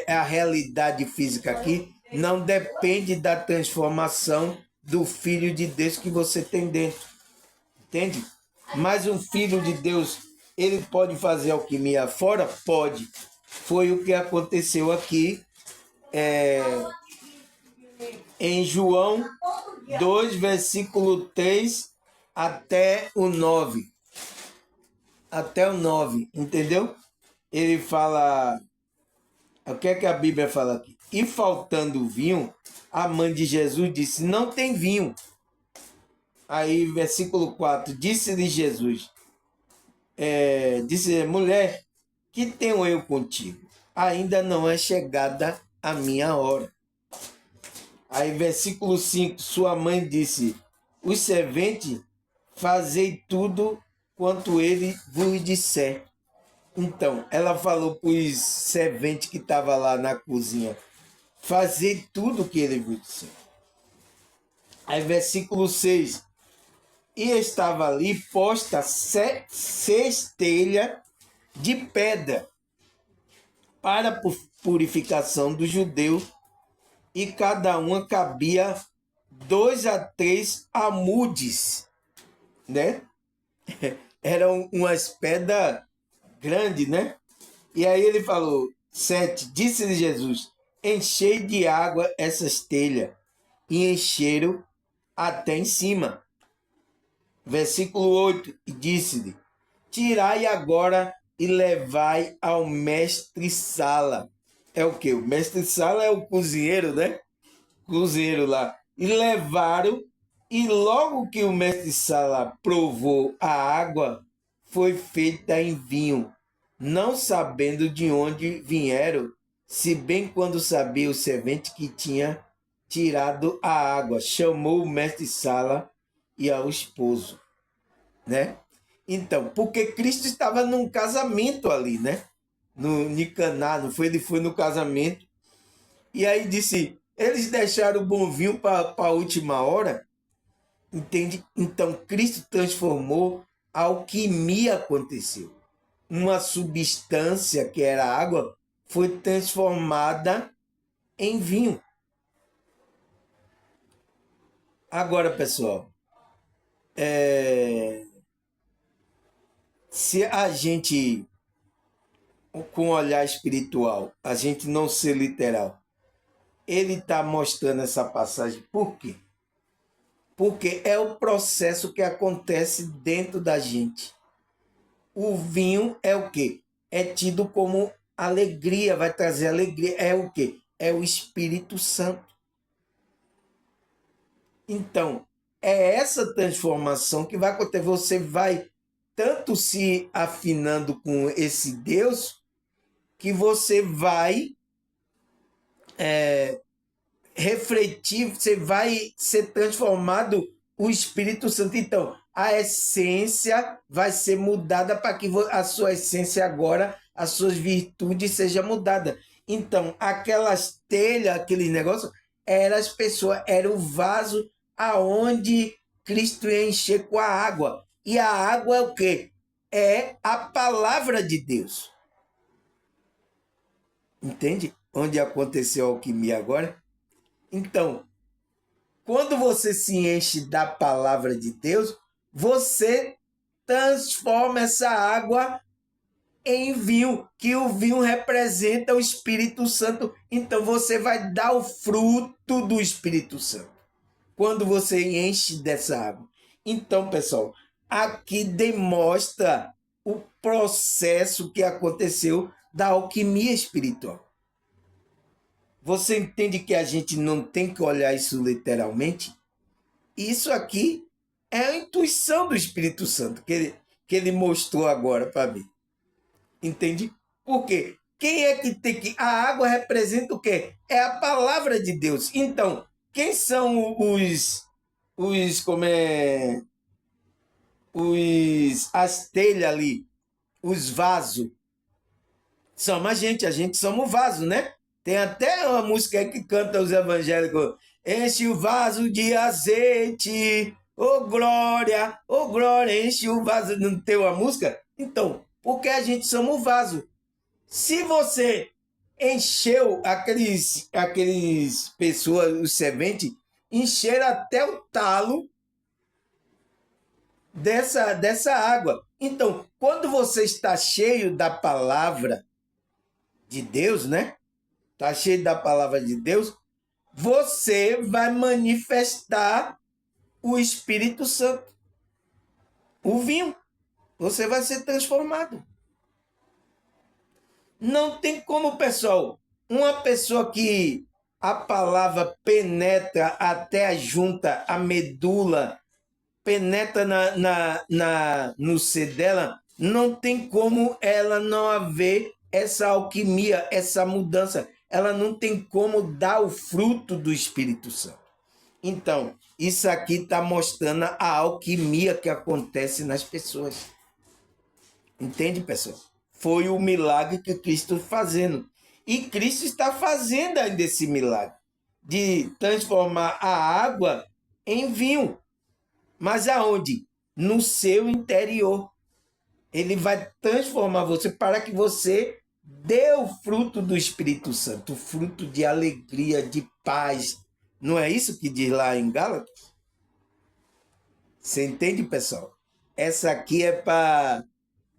a realidade física aqui não depende da transformação do Filho de Deus que você tem dentro, entende? Mas um Filho de Deus, ele pode fazer alquimia fora? Pode. Foi o que aconteceu aqui em João 2, versículo 3 até o 9. Até o 9, entendeu? Ele fala... O que é que a Bíblia fala aqui? E faltando vinho, a mãe de Jesus disse, não tem vinho. Aí, versículo 4, disse-lhe Jesus, disse, mulher, que tenho eu contigo? Ainda não é chegada a minha hora. Aí, versículo 5, sua mãe disse, os serventes, fazei tudo quanto ele vos disser. Então, ela falou para os serventes que estavam lá na cozinha, fazer tudo o que ele vos disser. Aí, versículo 6, e estava ali posta 6 telhas de pedra para purificação do judeu, e cada uma cabia 2 a 3 amudes, né? Eram umas pedras grandes, né? E aí ele falou, 7, disse-lhe Jesus, enchei de água essas telhas, e encheram até em cima. Versículo 8, e disse-lhe, tirai agora e levai ao mestre-sala. É o quê? O mestre-sala é o cozinheiro, né? Cozinheiro lá. E levaram, e logo que o mestre-sala provou a água, foi feita em vinho, não sabendo de onde vieram, se bem quando sabia o servente que tinha tirado a água, chamou o mestre-sala e ao esposo, né? Então, porque Cristo estava num casamento ali, né? No Nicaná, não foi? Ele foi no casamento. E aí disse, eles deixaram o bom vinho para a última hora, entende? Então, Cristo transformou, a alquimia aconteceu. Uma substância, que era água, foi transformada em vinho. Agora, pessoal, se a gente, com o olhar espiritual, a gente não ser literal, ele está mostrando essa passagem por quê? Porque é o processo que acontece dentro da gente. O vinho é o quê? É tido como alegria, vai trazer alegria. É o quê? É o Espírito Santo. Então, é essa transformação que vai acontecer. Você vai tanto se afinando com esse Deus que você vai refletir, você vai ser transformado o Espírito Santo. Então, a essência vai ser mudada para que a sua essência agora, as suas virtudes sejam mudadas. Então, aquelas telhas, aquele negócio, eram as pessoas, era o vaso aonde Cristo ia encher com a água. E a água é o quê? É a palavra de Deus. Entende? Onde aconteceu a alquimia agora? Então, quando você se enche da palavra de Deus, você transforma essa água em vinho, que o vinho representa o Espírito Santo. Então você vai dar o fruto do Espírito Santo quando você enche dessa água. Então, pessoal, aqui demonstra o processo que aconteceu da alquimia espiritual. Você entende que a gente não tem que olhar isso literalmente? Isso aqui é a intuição do Espírito Santo que ele mostrou agora para mim. Entende? Por quê? Quem é que tem que... A água representa o quê? É a palavra de Deus. Então, quem são como é... as telhas ali, os vasos? Somos a gente somos o vaso, né? Tem até uma música aí que canta os evangélicos. Enche o vaso de azeite, ô glória, enche o vaso. Não tem uma música? Então, porque a gente somos o vaso. Se você encheu aqueles pessoas, os serventes, encheram até o talo dessa água. Então, quando você está cheio da palavra de Deus, né? Está cheio da palavra de Deus, você vai manifestar o Espírito Santo. O vinho. Você vai ser transformado. Não tem como, pessoal, uma pessoa que a palavra penetra até a junta, a medula, penetra no ser dela, não tem como ela não haver essa alquimia, essa mudança. Ela não tem como dar o fruto do Espírito Santo. Então, isso aqui está mostrando a alquimia que acontece nas pessoas. Entende, pessoal? Foi o milagre que Cristo fazendo. E Cristo está fazendo ainda esse milagre de transformar a água em vinho. Mas aonde? No seu interior. Ele vai transformar você para que você dê o fruto do Espírito Santo, o fruto de alegria, de paz. Não é isso que diz lá em Gálatas? Você entende, pessoal? Essa aqui é para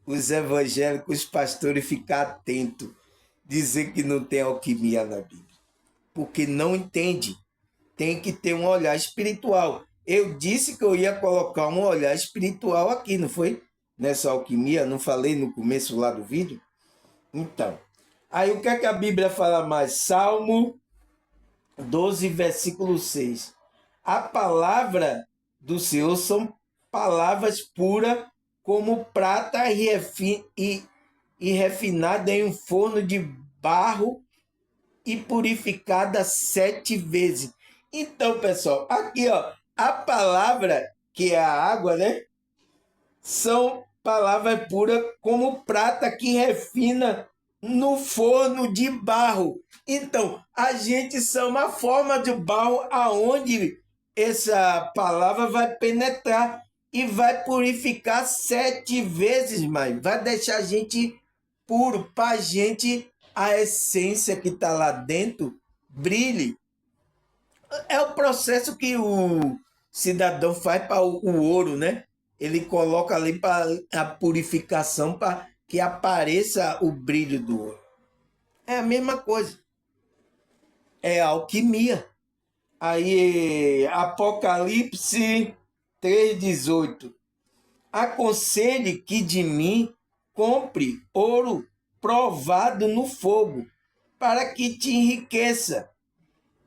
os evangélicos, os pastores ficar atentos, dizer que não tem alquimia na Bíblia, porque não entende. Tem que ter um olhar espiritual. Eu disse que eu ia colocar um olhar espiritual aqui, não foi? nessa alquimia, não falei no começo lá do vídeo? Então, aí o que é que a Bíblia fala mais? Salmo 12, versículo 6. A palavra do Senhor são palavras puras como prata e refinada em um forno de barro e purificada 7 vezes. Então, pessoal, aqui ó, a palavra que é a água, né? São palavras puras como prata que refina no forno de barro. Então, a gente são uma forma de barro aonde essa palavra vai penetrar e vai purificar 7 vezes mais. Vai deixar a gente puro, para a gente a essência que está lá dentro brilhe. É o processo que o cidadão faz para o ouro, né? Ele coloca ali para a purificação, para que apareça o brilho do ouro. É a mesma coisa. É alquimia. Aí, Apocalipse 3,18. Aconselhe que de mim compre ouro provado no fogo, para que te enriqueça,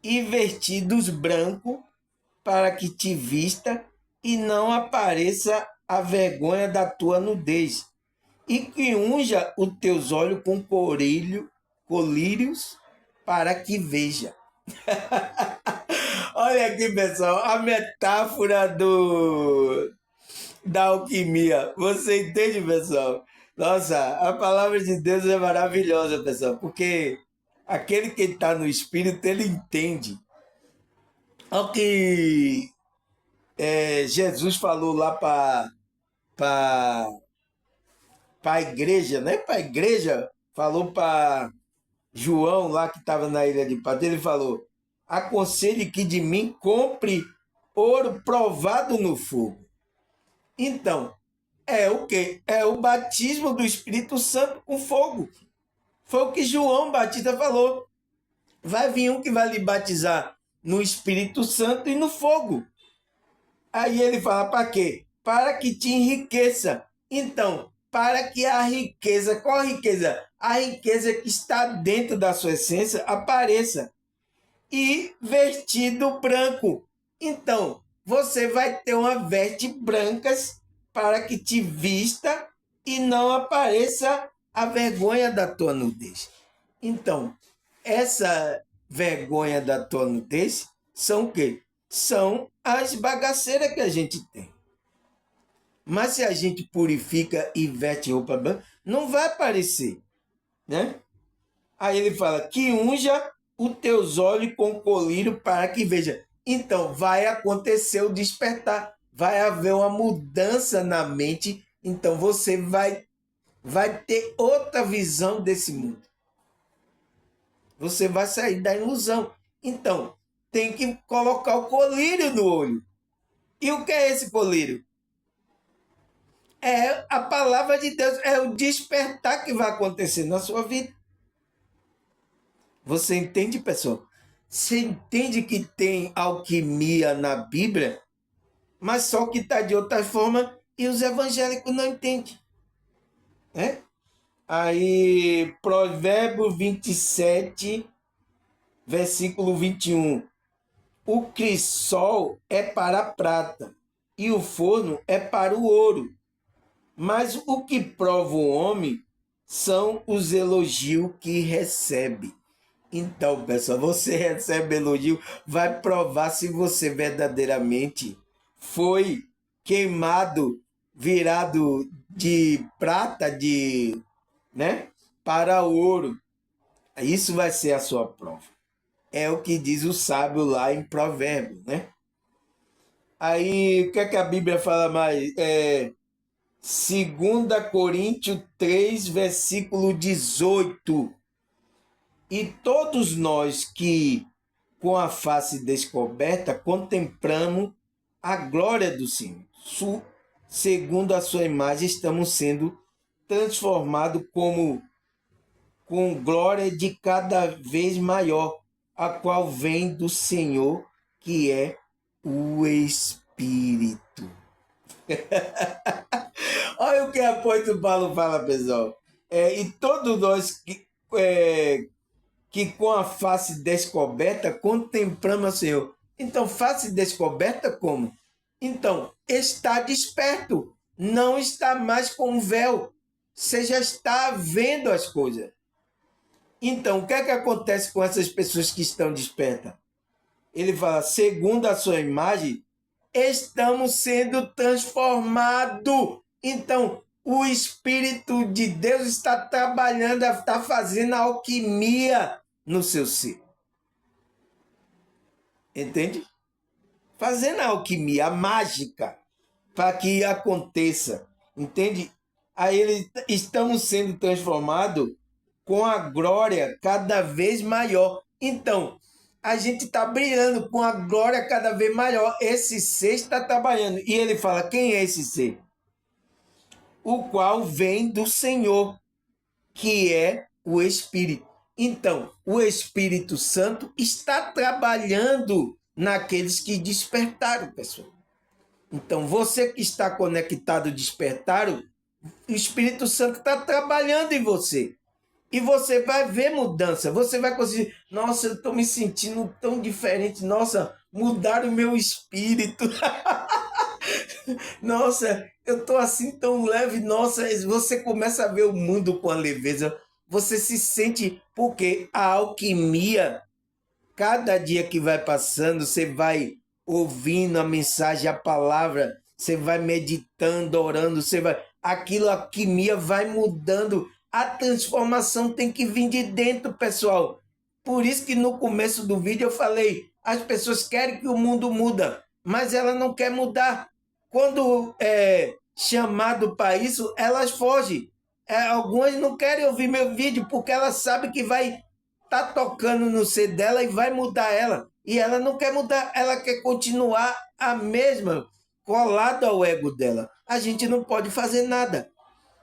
e vestidos brancos, para que te vista e não apareça a vergonha da tua nudez, e que unja os teus olhos com colírios, para que veja. Olha aqui, pessoal, a metáfora da alquimia. Você entende, pessoal? Nossa, a palavra de Deus é maravilhosa, pessoal, porque aquele que está no Espírito, ele entende. Olha o que Jesus falou lá para a igreja, né? Para a igreja, falou para João lá que estava na ilha de Patmos, ele falou: aconselhe que de mim compre ouro provado no fogo. Então, é o quê? É o batismo do Espírito Santo com fogo. Foi o que João Batista falou. Vai vir um que vai lhe batizar no Espírito Santo e no fogo. Aí ele fala para quê? Para que te enriqueça. Então, para que a riqueza, qual a riqueza? A riqueza que está dentro da sua essência apareça. E vestido branco. Então, você vai ter uma veste brancas para que te vista e não apareça a vergonha da tua nudez. Então, essa vergonha da tua nudez são o quê? São as bagaceiras que a gente tem. Mas se a gente purifica e veste roupa branca, não vai aparecer, né? Aí ele fala que unja os teus olhos com colírio para que veja. Então, vai acontecer o despertar. Vai haver uma mudança na mente. Então, você vai ter outra visão desse mundo. Você vai sair da ilusão. Então, tem que colocar o colírio no olho. E o que é esse colírio? É a palavra de Deus. É o despertar que vai acontecer na sua vida. Você entende, pessoal? Você entende que tem alquimia na Bíblia, mas só que está de outra forma e os evangélicos não entendem. Né? Aí, Provérbio 27, versículo 21. O crisol é para a prata e o forno é para o ouro. Mas o que prova o homem são os elogios que recebe. Então, pessoal, você recebe elogio, vai provar se você verdadeiramente foi queimado, virado de prata, né, para ouro. Isso vai ser a sua prova. É o que diz o sábio lá em Provérbios, né? Aí, o que é que a Bíblia fala mais? 2 Coríntios 3, versículo 18. E todos nós que, com a face descoberta, contemplamos a glória do Senhor. Segundo a sua imagem, estamos sendo transformados com glória de cada vez maior, a qual vem do Senhor, que é o Espírito. Olha o que o apóstolo Paulo fala, pessoal. E todos nós que com a face descoberta contemplamos o Senhor. Então, face descoberta como? Então, está desperto, não está mais com um véu. Você já está vendo as coisas. Então, o que é que acontece com essas pessoas que estão despertas? Ele fala, segundo a sua imagem, estamos sendo transformados. Então, o Espírito de Deus está trabalhando, está fazendo a alquimia no seu ser. Entende? Fazendo a alquimia, a mágica, para que aconteça. Entende? Aí estamos sendo transformados com a glória cada vez maior. Então, a gente está brilhando com a glória cada vez maior. Esse ser está trabalhando. E ele fala, quem é esse ser? O qual vem do Senhor, que é o Espírito. Então, o Espírito Santo está trabalhando naqueles que despertaram, pessoal. Então, você que está conectado, despertaram, o Espírito Santo está trabalhando em você. E você vai ver mudança. Você vai conseguir. Nossa, eu estou me sentindo tão diferente. Nossa, mudaram o meu espírito. Nossa, eu estou assim tão leve. Nossa, você começa a ver o mundo com a leveza. Você se sente. Porque a alquimia, cada dia que vai passando, você vai ouvindo a mensagem, a palavra, você vai meditando, orando, você vai. Aquilo, a alquimia vai mudando. A transformação tem que vir de dentro, pessoal. Por isso que no começo do vídeo eu falei, as pessoas querem que o mundo muda, mas ela não quer mudar. Quando é chamado para isso, elas fogem. Algumas não querem ouvir meu vídeo porque elas sabem que vai estar tocando no ser dela e vai mudar ela. E ela não quer mudar, ela quer continuar a mesma, colada ao ego dela. A gente não pode fazer nada.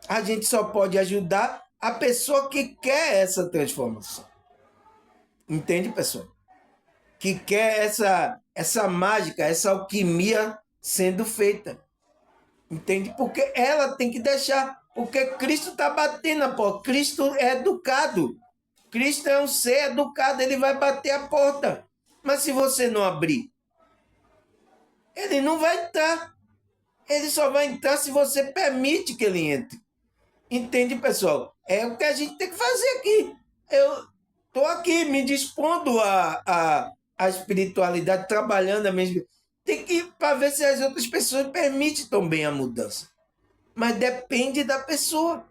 A gente só pode ajudar a pessoa que quer essa transformação. Entende, pessoal? Que quer essa mágica, essa alquimia sendo feita. Entende? Porque ela tem que deixar. Porque Cristo está batendo a porta. Cristo é educado. Cristo é um ser educado. Ele vai bater a porta. Mas se você não abrir, ele não vai entrar. Ele só vai entrar se você permite que ele entre. Entende, pessoal? É o que a gente tem que fazer aqui. Eu estou aqui me dispondo a espiritualidade, trabalhando a mesma. Tem que para ver se as outras pessoas permitem também a mudança. Mas depende da pessoa.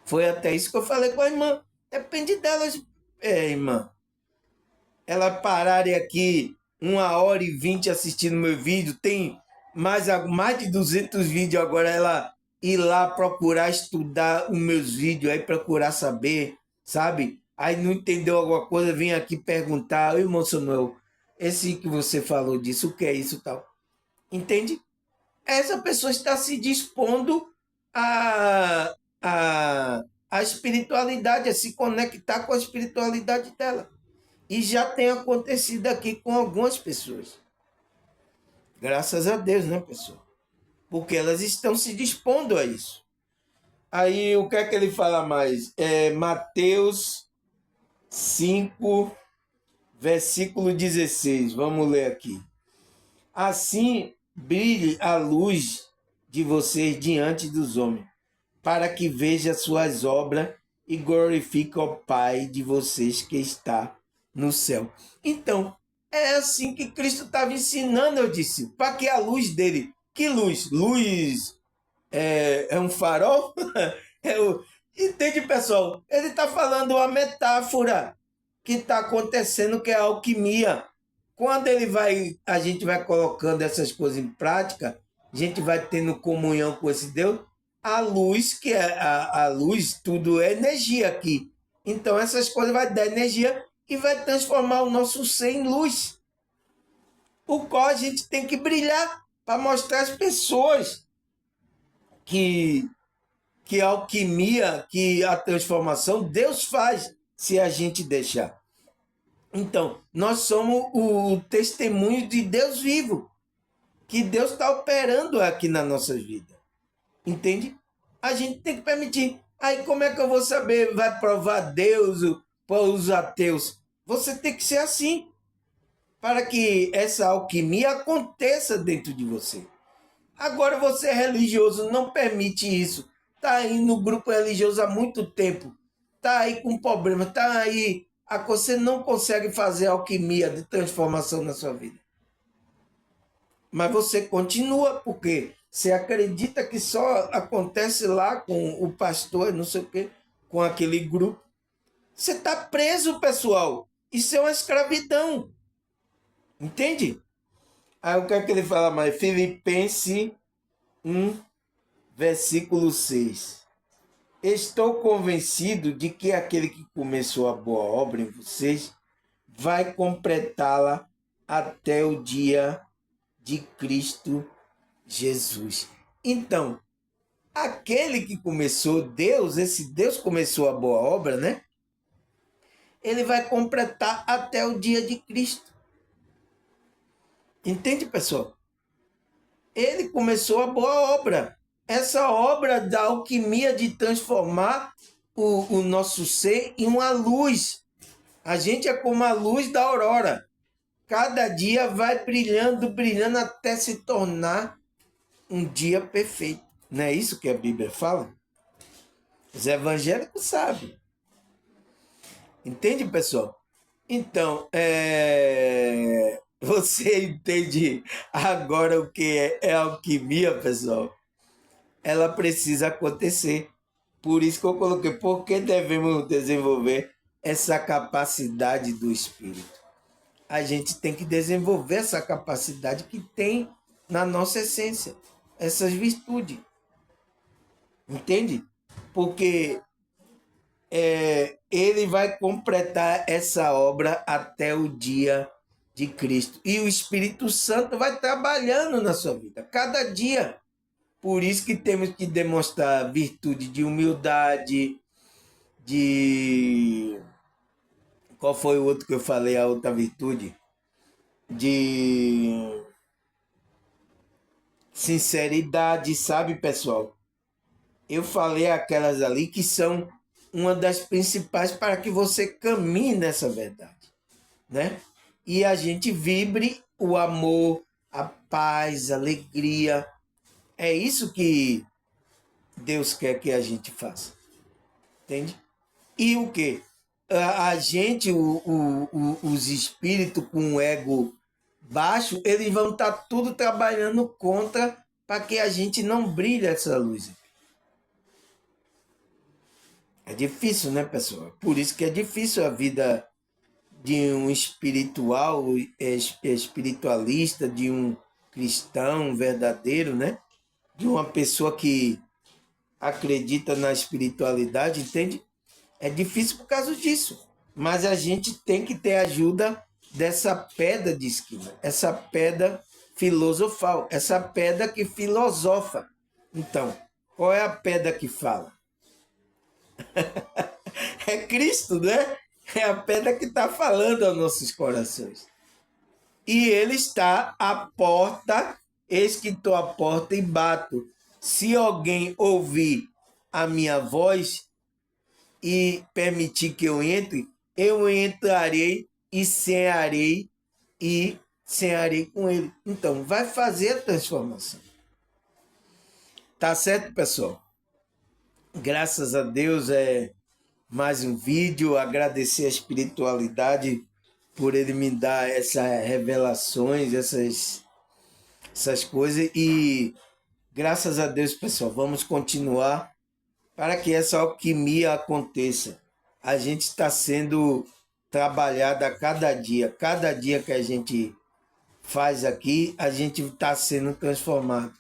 Foi até isso que eu falei com a irmã. Depende delas, irmã. Elas pararem aqui 1h20 assistindo meu vídeo. Tem mais de 200 vídeos agora. Ela ir lá procurar estudar os meus vídeos, aí procurar saber, sabe? Aí não entendeu alguma coisa, vem aqui perguntar, irmão Samuel, esse que você falou disso, o que é isso e tal? Entende? Essa pessoa está se dispondo a espiritualidade, a se conectar com a espiritualidade dela. E já tem acontecido aqui com algumas pessoas. Graças a Deus, né, pessoal? Porque elas estão se dispondo a isso. Aí, o que é que ele fala mais? Mateus 5, versículo 16. Vamos ler aqui. Assim, brilhe a luz de vocês diante dos homens, para que veja suas obras e glorifique o Pai de vocês que está no céu. Então, é assim que Cristo estava ensinando, eu disse, para que a luz dele... Que luz? Luz é um farol? Entende, pessoal? Ele está falando uma metáfora que está acontecendo, que é a alquimia. Quando a gente vai colocando essas coisas em prática, a gente vai tendo comunhão com esse Deus, a luz, que é a luz, tudo é energia aqui. Então, essas coisas vai dar energia e vai transformar o nosso ser em luz, o qual a gente tem que brilhar para mostrar às pessoas que a alquimia, que a transformação, Deus faz se a gente deixar. Então, nós somos o testemunho de Deus vivo, que Deus está operando aqui na nossa vida. Entende? A gente tem que permitir. Aí como é que eu vou saber? Vai provar Deus para os ateus? Você tem que ser assim, para que essa alquimia aconteça dentro de você. Agora você é religioso, não permite isso. Está aí no grupo religioso há muito tempo. Está aí com problema, está aí. Você não consegue fazer alquimia de transformação na sua vida. Mas você continua, porque você acredita que só acontece lá com o pastor, não sei o quê, com aquele grupo. Você está preso, pessoal. Isso é uma escravidão. Entende? Aí o que é que ele fala mais? Filipenses 1, versículo 6. Estou convencido de que aquele que começou a boa obra em vocês vai completá-la até o dia de Cristo Jesus. Então, aquele que começou, Deus, esse Deus começou a boa obra, né? Ele vai completar até o dia de Cristo. Entende, pessoal? Ele começou a boa obra. Essa obra da alquimia de transformar o nosso ser em uma luz. A gente é como a luz da aurora. Cada dia vai brilhando, brilhando até se tornar um dia perfeito. Não é isso que a Bíblia fala? Os evangélicos sabem. Entende, pessoal? Então, você entende agora o que é alquimia, pessoal? Ela precisa acontecer. Por isso que eu coloquei, porque devemos desenvolver essa capacidade do Espírito. A gente tem que desenvolver essa capacidade que tem na nossa essência, essas virtudes. Entende? Porque ele vai completar essa obra até o dia de Cristo. E o Espírito Santo vai trabalhando na sua vida, cada dia. Por isso que temos que demonstrar virtude de humildade, de... Qual foi o outro que eu falei, a outra virtude? De sinceridade, sabe, pessoal? Eu falei aquelas ali que são uma das principais para que você caminhe nessa verdade, né? E a gente vibre o amor, a paz, a alegria. É isso que Deus quer que a gente faça, entende? E o que? A gente, os espíritos com o ego baixo, eles vão estar tudo trabalhando contra para que a gente não brilhe essa luz. É difícil, né, pessoal? Por isso que é difícil a vida de um espiritual, espiritualista, de um cristão verdadeiro, né? De uma pessoa que acredita na espiritualidade, entende? É difícil por causa disso. Mas a gente tem que ter ajuda dessa pedra de esquina, essa pedra filosofal, essa pedra que filosofa. Então, qual é a pedra que fala? É Cristo, né? É a pedra que está falando aos nossos corações. E ele está à porta, eis que estou à porta e bato. Se alguém ouvir a minha voz e permitir que eu entrarei e cearei com ele. Então, vai fazer a transformação. Tá certo, pessoal? Graças a Deus mais um vídeo, agradecer a espiritualidade por ele me dar essas revelações, essas coisas e graças a Deus, pessoal, vamos continuar para que essa alquimia aconteça. A gente está sendo trabalhado a cada dia que a gente faz aqui, a gente está sendo transformado.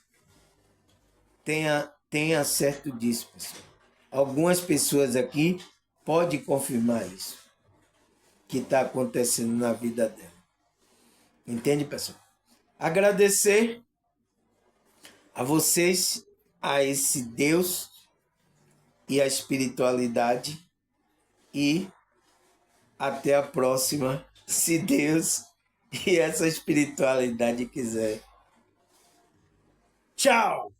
Tenha certo disso, pessoal. Algumas pessoas aqui podem confirmar isso que está acontecendo na vida dela. Entende, pessoal? Agradecer a vocês, a esse Deus e a espiritualidade e até a próxima, se Deus e essa espiritualidade quiser. Tchau!